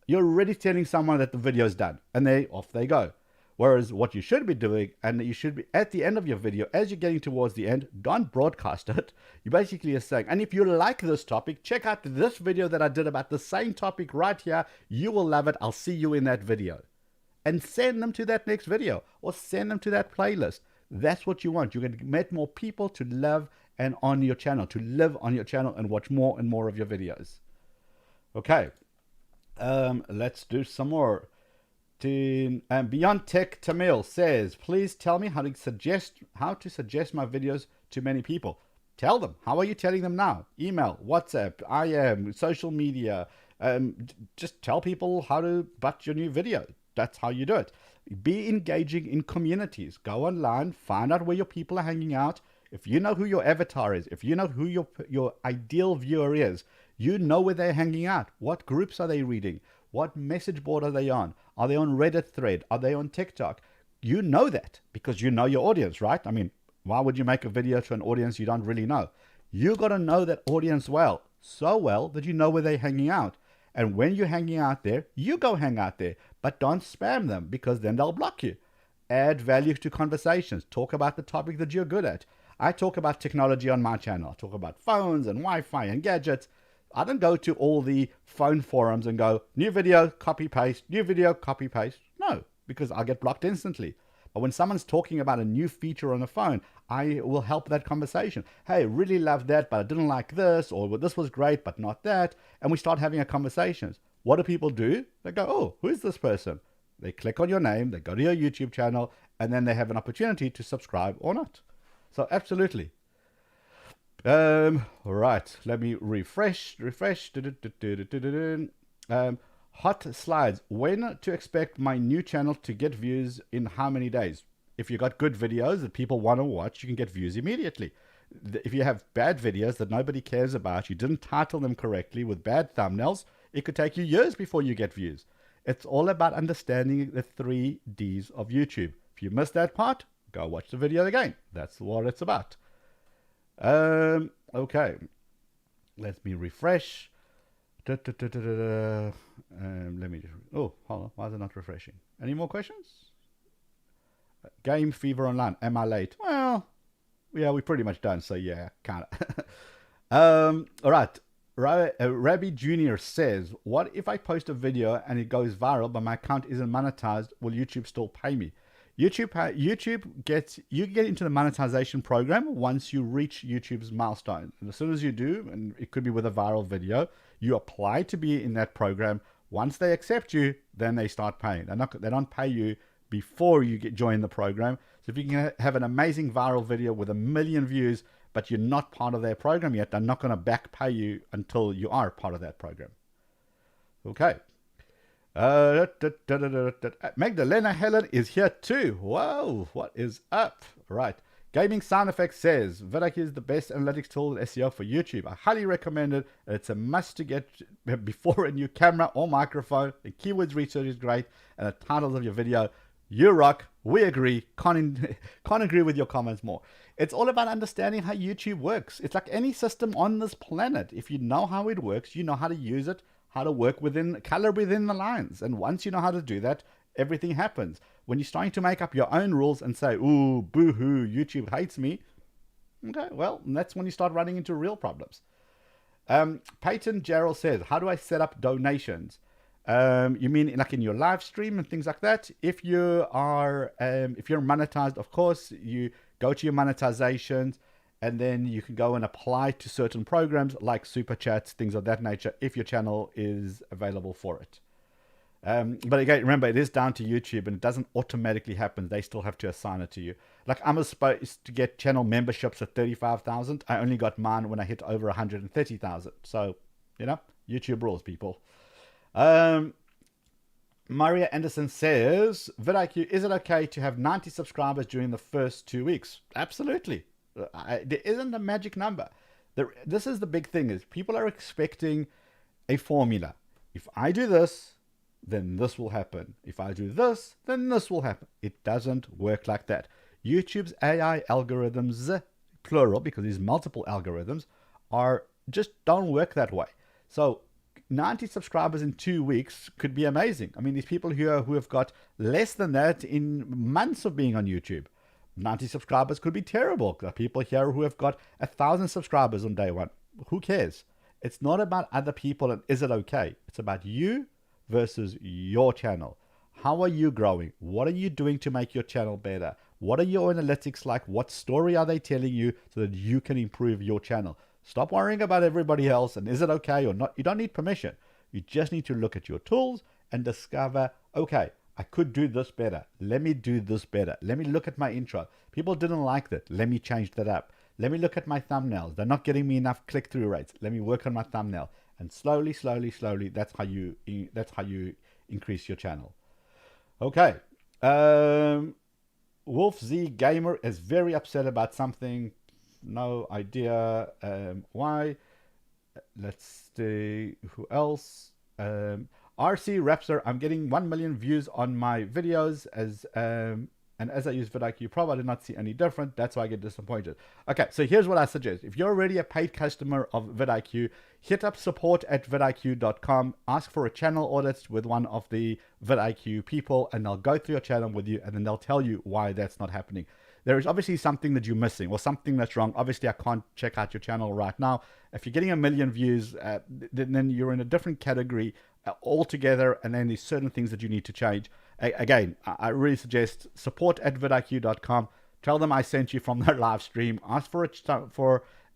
you're already telling someone that the video's done, and off they go. Whereas what you should be doing, and you should be at the end of your video, as you're getting towards the end, don't broadcast it. You basically are saying, and if you like this topic, check out this video that I did about the same topic right here. You will love it. I'll see you in that video. And send them to that next video, or send them to that playlist. That's what you want. You're going to get more people to love and on your channel, to live on your channel and watch more and more of your videos. Okay. Let's do some more. Beyond Tech Tamil says, please tell me how to suggest my videos to many people. Tell them. How are you telling them now? Email, WhatsApp, IM, social media. Just tell people how to butt your new video. That's how you do it. Be engaging in communities. Go online, find out where your people are hanging out. If you know who your avatar is, if you know who your ideal viewer is, you know where they're hanging out. What groups are they reading? What message board are they on? Are they on Reddit thread? Are they on TikTok? You know that because you know your audience, right? I mean, why would you make a video to an audience you don't really know? You got to know that audience well, so well that you know where they're hanging out. And when you're hanging out there, you go hang out there, but don't spam them because then they'll block you. Add value to conversations. Talk about the topic that you're good at. I talk about technology on my channel. I talk about phones and Wi-Fi and gadgets. I don't go to all the phone forums and go, new video, copy paste, new video, copy paste. No, because I'll get blocked instantly. But when someone's talking about a new feature on the phone, I will help that conversation. Hey, really love that, but I didn't like this, or well, this was great, but not that. And we start having a conversation. What do people do? They go, oh, who is this person? They click on your name, they go to your YouTube channel, and then they have an opportunity to subscribe or not. So absolutely. Right, let me refresh. Hot slides. When to expect my new channel to get views in how many days? If you got good videos that people want to watch, you can get views immediately. If you have bad videos that nobody cares about, you didn't title them correctly with bad thumbnails, it could take you years before you get views. It's all about understanding the 3 Ds of YouTube. If you missed that part, go watch the video again. That's what it's about. Okay. Let me refresh. Let me just, oh, hold on. Why is it not refreshing? Any more questions? Game Fever Online. Am I late? Well, yeah, we're pretty much done. So yeah, kind of. All right. Rabbi Jr. says, what if I post a video and it goes viral, but my account isn't monetized? Will YouTube still pay me? You get into the monetization program once you reach YouTube's milestone. And as soon as you do, and it could be with a viral video, you apply to be in that program. Once they accept you, then they start paying. They don't pay you before you join the program. So if you can have an amazing viral video with 1 million views, but you're not part of their program yet, they're not going to back pay you until you are part of that program. Okay. Magdalena Helen is here too. Whoa, what is up? Right. Gaming Sound Effects says, vidIQ is the best analytics tool in SEO for YouTube. I highly recommend it. It's a must to get before a new camera or microphone. The keywords research is great. And the titles of your video, you rock. We agree. Can't agree with your comments more. It's all about understanding how YouTube works. It's like any system on this planet. If you know how it works, you know how to use it, how to work color within the lines. And once you know how to do that, everything happens. When you're starting to make up your own rules and say, ooh, boo-hoo, YouTube hates me, okay, well, that's when you start running into real problems. Peyton Gerald says, how do I set up donations? You mean like in your live stream and things like that? If you are, if you're monetized, of course, you go to your monetizations, and then you can go and apply to certain programs like super chats, things of that nature, if your channel is available for it. But again, remember, it is down to YouTube, and it doesn't automatically happen. They still have to assign it to you. Like, I'm supposed to get channel memberships at 35,000. I only got mine when I hit over 130,000. So, you know, YouTube rules, people. Maria Anderson says, vidIQ, is it okay to have 90 subscribers during the first 2 weeks? Absolutely. There isn't a magic number. This is the big thing, is people are expecting a formula. If I do this, then this will happen. If I do this, then this will happen. It doesn't work like that. YouTube's AI algorithms, plural, because there's multiple algorithms, are just don't work that way. So 90 subscribers in 2 weeks could be amazing. I mean, these people here who have got less than that in months of being on YouTube. 90 subscribers could be terrible. There are people here who have got 1,000 subscribers on day one. Who cares? It's not about other people and is it okay? It's about you versus your channel. How are you growing? What are you doing to make your channel better? What are your analytics like? What story are they telling you so that you can improve your channel? Stop worrying about everybody else and is it okay or not. You don't need permission. You just need to look at your tools and discover, okay, I could do this better. Let me do this better. Let me look at my intro. People didn't like that. Let me change that up. Let me look at my thumbnails. They're not getting me enough click-through rates. Let me work on my thumbnail. And slowly, that's how you increase your channel. Okay. Wolf Z Gamer is very upset about something. No idea why. Let's see who else. RC Raptor, I'm getting 1 million views on my videos and as I use vidIQ Pro, I did not see any different. That's why I get disappointed. Okay, so here's what I suggest. If you're already a paid customer of vidIQ, hit up support@vidiq.com, ask for a channel audit with one of the vidIQ people, and they'll go through your channel with you, and then they'll tell you why that's not happening. There is obviously something that you're missing or something that's wrong. Obviously, I can't check out your channel right now. If you're getting 1 million views, then you're in a different category altogether, and then there's certain things that you need to change. Again, I really suggest support@vidiq.com. Tell them I sent you from their live stream. Ask for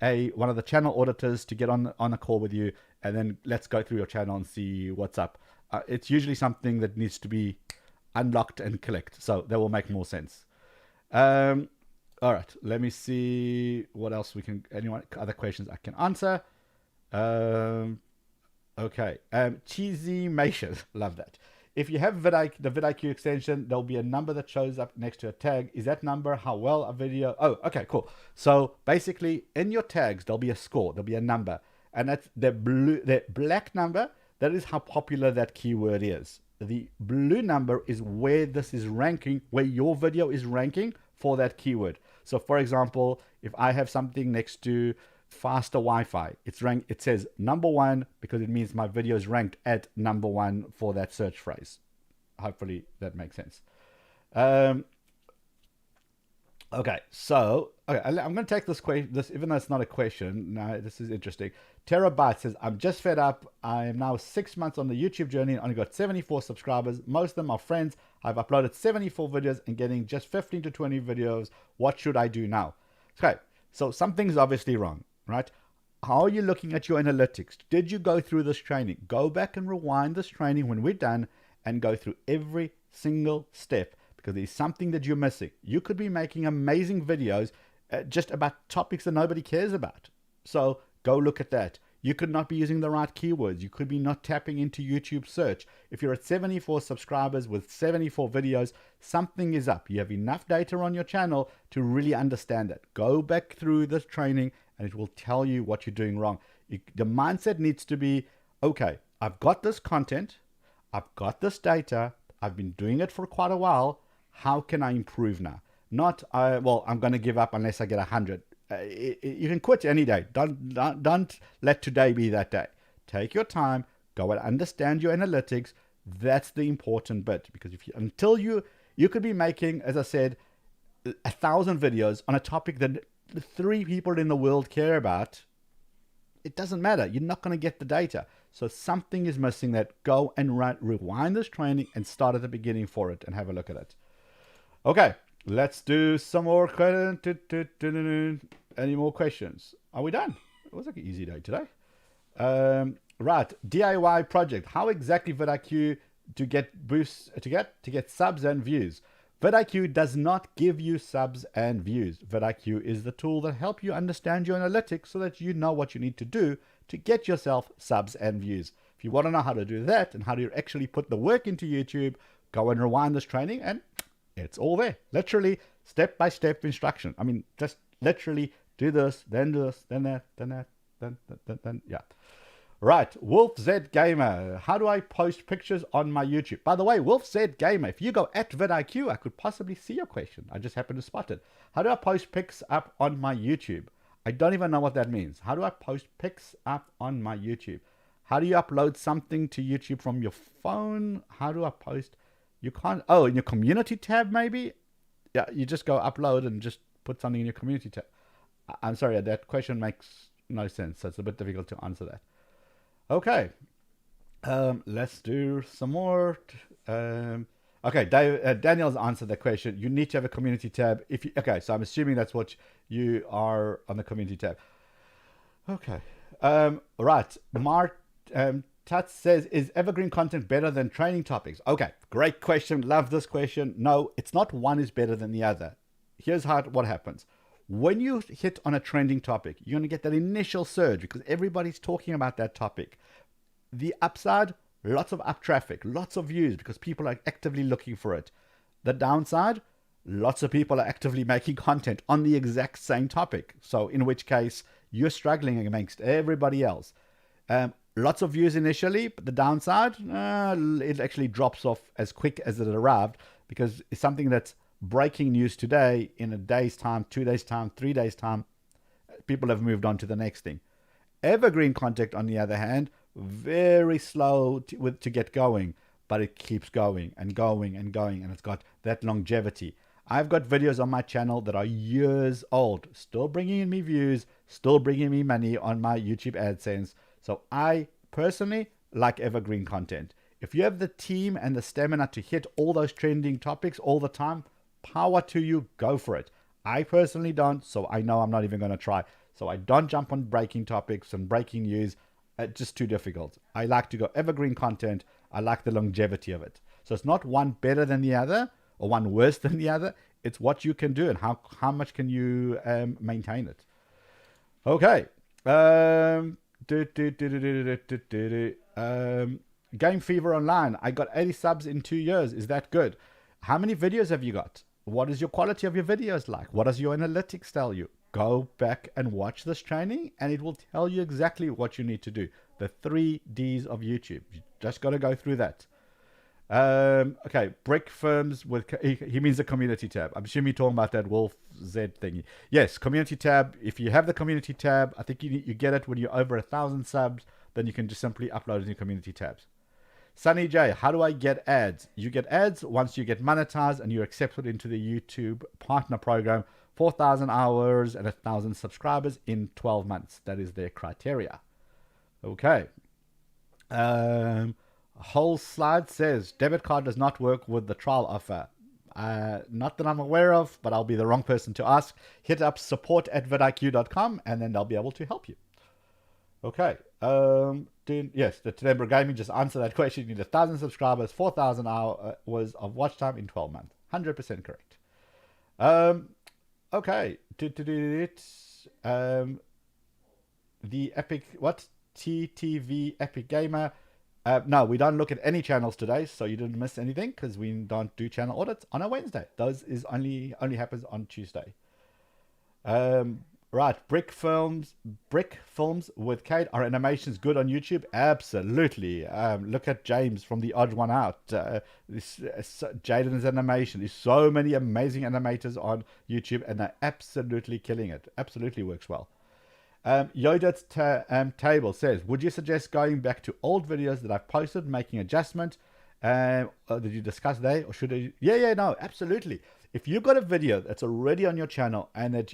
one of the channel auditors to get on a call with you, and then let's go through your channel and see what's up. It's usually something that needs to be unlocked and clicked, so that will make more sense. All right, let me see what else we can. Anyone other questions I can answer? Okay, cheesy mation, love that. If you have the vidIQ extension, there'll be a number that shows up next to a tag. Is that number how well a video? Oh, okay, cool. So basically, in your tags, there'll be a score. There'll be a number, and that's the black number. That is how popular that keyword is. The blue number is where this is ranking, where your video is ranking for that keyword. So, for example, if I have something next to faster Wi-Fi, it says #1 because it means my video is ranked at #1 for that search phrase. Hopefully that makes sense. Okay, so I'm going to take this question. This, even though it's not a question, no, this is interesting. Terabyte says, "I'm just fed up. I am now 6 months on the YouTube journey and only got 74 subscribers. Most of them are friends. I've uploaded 74 videos and getting just 15 to 20 videos. What should I do now?" Okay, so something's obviously wrong, right? How are you looking at your analytics? Did you go through this training? Go back and rewind this training when we're done and go through every single step, because there's something that you're missing. You could be making amazing videos just about topics that nobody cares about. So go look at that. You could not be using the right keywords. You could be not tapping into YouTube search. If you're at 74 subscribers with 74 videos, something is up. You have enough data on your channel to really understand it. Go back through this training and it will tell you what you're doing wrong. The mindset needs to be, okay, I've got this content. I've got this data. I've been doing it for quite a while. How can I improve now? Not, well, I'm going to give up unless I get 100. You can quit any day. Don't let today be that day. Take your time. Go and understand your analytics. That's the important bit, because until you could be making, as I said, 1,000 videos on a topic that 3 people in the world care about. It doesn't matter. You're not going to get the data. So something is missing. That go and rewind this training and start at the beginning for it and have a look at it. Okay, let's do some more. Any more questions? Are we done? It was like an easy day today. Right, DIY project. How exactly vidIQ to get boosts to get subs and views? vidIQ does not give you subs and views. vidIQ is the tool that helps you understand your analytics so that you know what you need to do to get yourself subs and views. If you want to know how to do that and how to actually put the work into YouTube, go and rewind this training and it's all there. Literally step-by-step instruction. I mean, just literally do this, then that, then that, then, yeah. Right, Wolf Z Gamer. How do I post pictures on my YouTube? By the way, Wolf Z Gamer, if you go at vidIQ, I could possibly see your question. I just happened to spot it. How do I post pics up on my YouTube? I don't even know what that means. How do I post pics up on my YouTube? How do you upload something to YouTube from your phone? How do I post? You can't. Oh, in your community tab, maybe? Yeah, you just go upload and just put something in your community tab. I'm sorry, that question makes no sense. So it's a bit difficult to answer that. Okay, let's do some more. Okay, Daniel's answered the question. You need to have a community tab. Okay, so I'm assuming that's what you are on the community tab. Okay, right. Mark Tats says, is evergreen content better than training topics? Okay, great question. Love this question. No, it's not one is better than the other. Here's what happens. When you hit on a trending topic, you're going to get that initial surge because everybody's talking about that topic. The upside, lots of up traffic, lots of views because people are actively looking for it. The downside, lots of people are actively making content on the exact same topic. So in which case, you're struggling against everybody else. Lots of views initially, but the downside, it actually drops off as quick as it arrived because it's something that's breaking news today. In a day's time, 2 days time, 3 days time, people have moved on to the next thing. Evergreen content, on the other hand, very slow to get going, but it keeps going and going and going, and it's got that longevity. I've got videos on my channel that are years old, still bringing in me views, still bringing me money on my YouTube AdSense. So I personally like evergreen content. If you have the team and the stamina to hit all those trending topics all the time, power to you, go for it. I personally don't, so I know I'm not even going to try. So I don't jump on breaking topics and breaking news. It's just too difficult. I like to go evergreen content. I like the longevity of it. So it's not one better than the other or one worse than the other. It's what you can do and how much can you maintain it. Okay. Game Fever Online. I got 80 subs in 2 years. Is that good? How many videos have you got? What is your quality of your videos like? What does your analytics tell you? Go back and watch this training and it will tell you exactly what you need to do. The 3 Ds of YouTube. You just got to go through that. Okay, brick firms with, he means the community tab. I'm assuming you're talking about that Wolf Z thingy. Yes, community tab. If you have the community tab, I think you get it when you're over 1,000 subs, then you can just simply upload it in your community tabs. Sunny J, how do I get ads? You get ads once you get monetized and you're accepted into the YouTube partner program, 4,000 hours and 1,000 subscribers in 12 months. That is their criteria. Okay. Whole slide says debit card does not work with the trial offer. Not that I'm aware of, but I'll be the wrong person to ask. Hit up support@vidiq.com and then they'll be able to help you. Okay. Yes, the Tenebra Gaming just answered that question. You need 1,000 subscribers, 4,000 hours of watch time in 12 months. 100% correct. Okay. The Epic, what? TTV Epic Gamer. No, we don't look at any channels today, so you didn't miss anything because we don't do channel audits on a Wednesday. Those is only happens on Tuesday. Right, brick films with Kate. Are animations good on YouTube? Absolutely. Look at James from The Odd One Out. Jaden's animation. There's so many amazing animators on YouTube, and they're absolutely killing it. Absolutely works well. Yoda's table says, would you suggest going back to old videos that I've posted, making adjustment? Did you discuss that? Or should I? Yeah, no, absolutely. If you've got a video that's already on your channel and that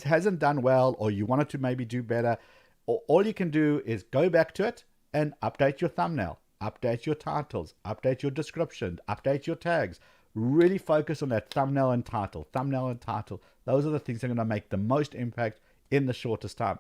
hasn't done well, or you want it to maybe do better, all you can do is go back to it and update your thumbnail, update your titles, update your description, update your tags. Really focus on that thumbnail and title. Those are the things that are going to make the most impact in the shortest time.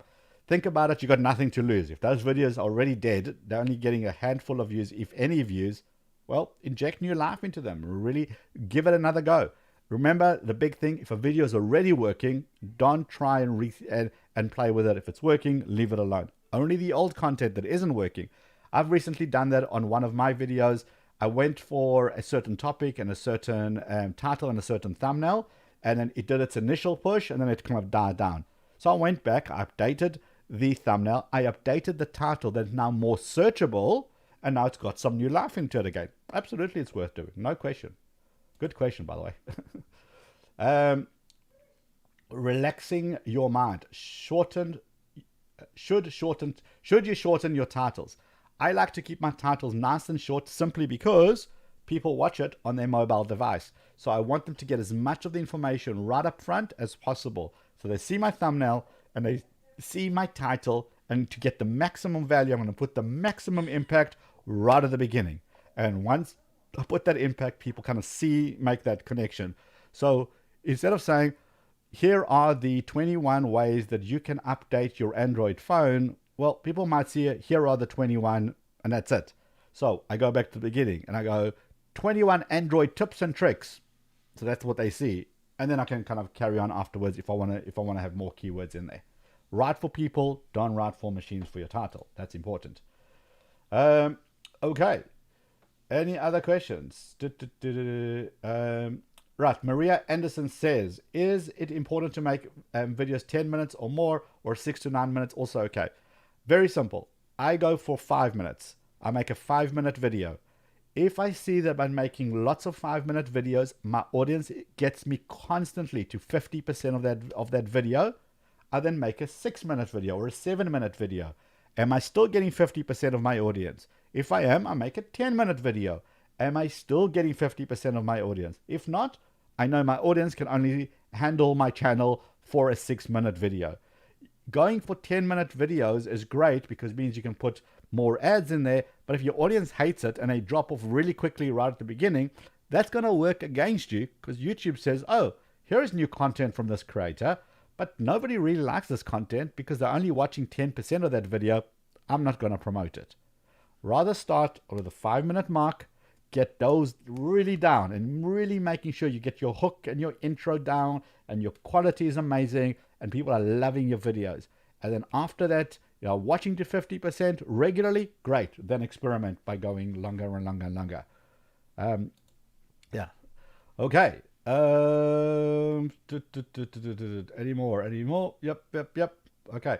Think about it. You've got nothing to lose. If those videos are already dead, they're only getting a handful of views, if any views, well, inject new life into them. Really give it another go. Remember the big thing, if a video is already working, don't try and play with it. If it's working, leave it alone. Only the old content that isn't working. I've recently done that on one of my videos. I went for a certain topic and a certain title and a certain thumbnail, and then it did its initial push and then it kind of died down. So I went back, I updated the thumbnail. I updated the title that's now more searchable, and now it's got some new life into it again. Absolutely, it's worth doing. No question. Good question, by the way. Relaxing your mind. Should you shorten your titles? I like to keep my titles nice and short simply because people watch it on their mobile device. So I want them to get as much of the information right up front as possible. So they see my thumbnail and they see my title, and to get the maximum value, I'm going to put the maximum impact right at the beginning. And once I put that impact, people kind of make that connection. So instead of saying, here are the 21 ways that you can update your Android phone, well, people might see it, here are the 21, and that's it. So I go back to the beginning and I go, 21 Android tips and tricks. So that's what they see. And then I can kind of carry on afterwards if I want to have more keywords in there. Write for people, don't write for machines for your title. That's important. Okay. Any other questions? Right. Maria Anderson says, is it important to make videos 10 minutes or more, or 6 to 9 minutes also okay? Very simple. I go for 5 minutes. I make a 5-minute video. If I see that by making lots of 5-minute videos, my audience gets me constantly to 50% of that video, I then make a 6-minute video or a 7-minute video. Am I still getting 50% of my audience? If I am, I make a 10-minute video. Am I still getting 50% of my audience? If not, I know my audience can only handle my channel for a 6-minute video. Going for 10-minute videos is great because it means you can put more ads in there, but if your audience hates it and they drop off really quickly right at the beginning, that's going to work against you because YouTube says, oh, here's new content from this creator, but nobody really likes this content because they're only watching 10% of that video. I'm not going to promote it. Rather start with the 5-minute mark, get those really down and really making sure you get your hook and your intro down and your quality is amazing and people are loving your videos. And then after that, you know, watching to 50% regularly, great. Then experiment by going longer and longer and longer. Yeah. Okay. Any more? Yep. Okay.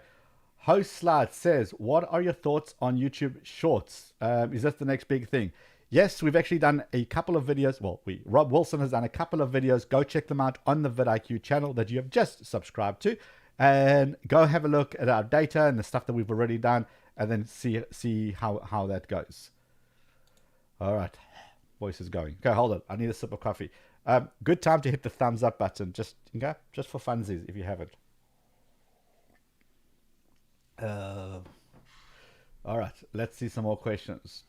Host Slide says, what are your thoughts on YouTube Shorts? Is that the next big thing? Yes, we've actually done a couple of videos. Well, Rob Wilson has done a couple of videos. Go check them out on the vidIQ channel that you have just subscribed to. And go have a look at our data and the stuff that we've already done, and then see how that goes. All right. Voice is going. Okay, hold on. I need a sip of coffee. Good time to hit the thumbs up button. Just for funsies if you haven't. All right. Let's see some more questions.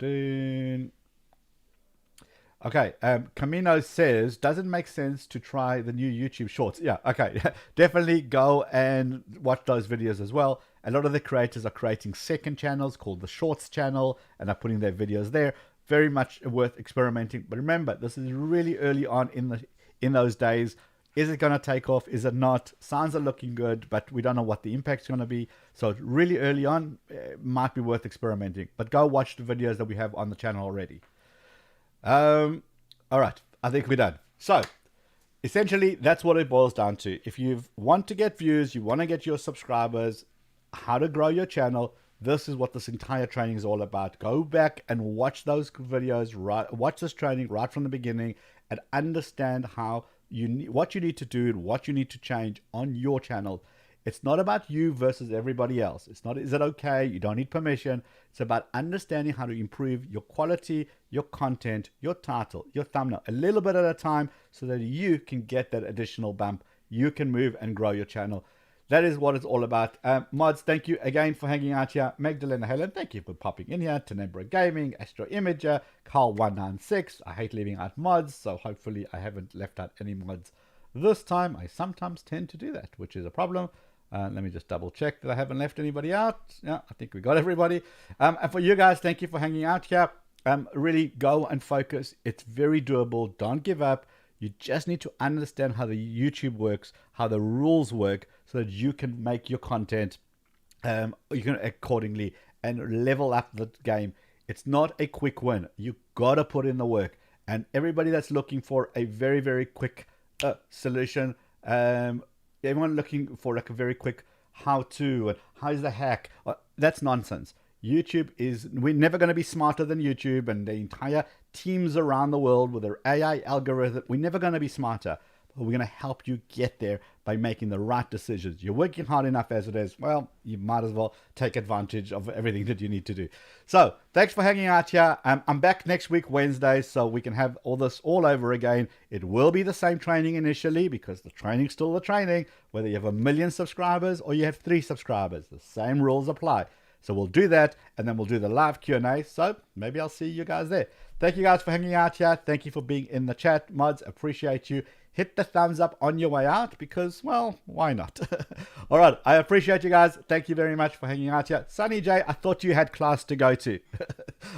Okay, Camino says, does it make sense to try the new YouTube Shorts? Yeah, okay, definitely go and watch those videos as well. A lot of the creators are creating second channels called the Shorts channel and are putting their videos there. Very much worth experimenting. But remember, this is really early on in those days. Is it going to take off? Is it not? Sounds are looking good, but we don't know what the impact's going to be. So really early on, it might be worth experimenting. But go watch the videos that we have on the channel already. All right, I think we're done. So essentially, that's what it boils down to. If you want to get views, you want to get your subscribers, how to grow your channel, this is what this entire training is all about. Go back and watch those videos, watch this training right from the beginning, and understand what you need to do and what you need to change on your channel. It's not about you versus everybody else. It's not, is it okay? You don't need permission. It's about understanding how to improve your quality, your content, your title, your thumbnail, a little bit at a time so that you can get that additional bump. You can move and grow your channel. That is what it's all about. Mods, thank you again for hanging out here. Magdalena Helen, thank you for popping in here. Tenebra Gaming, Astro Imager, Carl196. I hate leaving out mods, so hopefully I haven't left out any mods this time. I sometimes tend to do that, which is a problem. Let me just double check that I haven't left anybody out. Yeah, I think we got everybody. And for you guys, thank you for hanging out here. Really go and focus. It's very doable. Don't give up. You just need to understand how the YouTube works, how the rules work, so that you can make your content you can accordingly and level up the game. It's not a quick win. You got to put in the work. And everybody that's looking for a very, very quick solution, everyone looking for like a very quick how to and how's the hack. That's nonsense. We're never going to be smarter than YouTube and the entire teams around the world with their AI algorithm. We're never going to be smarter, but we're going to help you get there by making the right decisions. You're working hard enough as it is. Well, you might as well take advantage of everything that you need to do. So thanks for hanging out here. I'm back next week, Wednesday, so we can have all this all over again. It will be the same training initially because the training's still the training, whether you have 1 million subscribers or you have 3 subscribers. The same rules apply. So we'll do that, and then we'll do the live Q&A. So maybe I'll see you guys there. Thank you guys for hanging out here. Thank you for being in the chat. Mods, appreciate you. Hit the thumbs up on your way out because, well, why not? All right, I appreciate you guys. Thank you very much for hanging out here. Sunny J, I thought you had class to go to.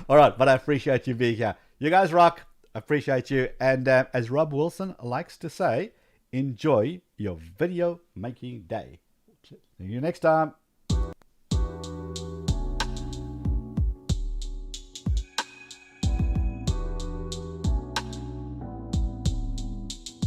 All right, but I appreciate you being here. You guys rock. Appreciate you. And as Rob Wilson likes to say, enjoy your video making day. See you next time.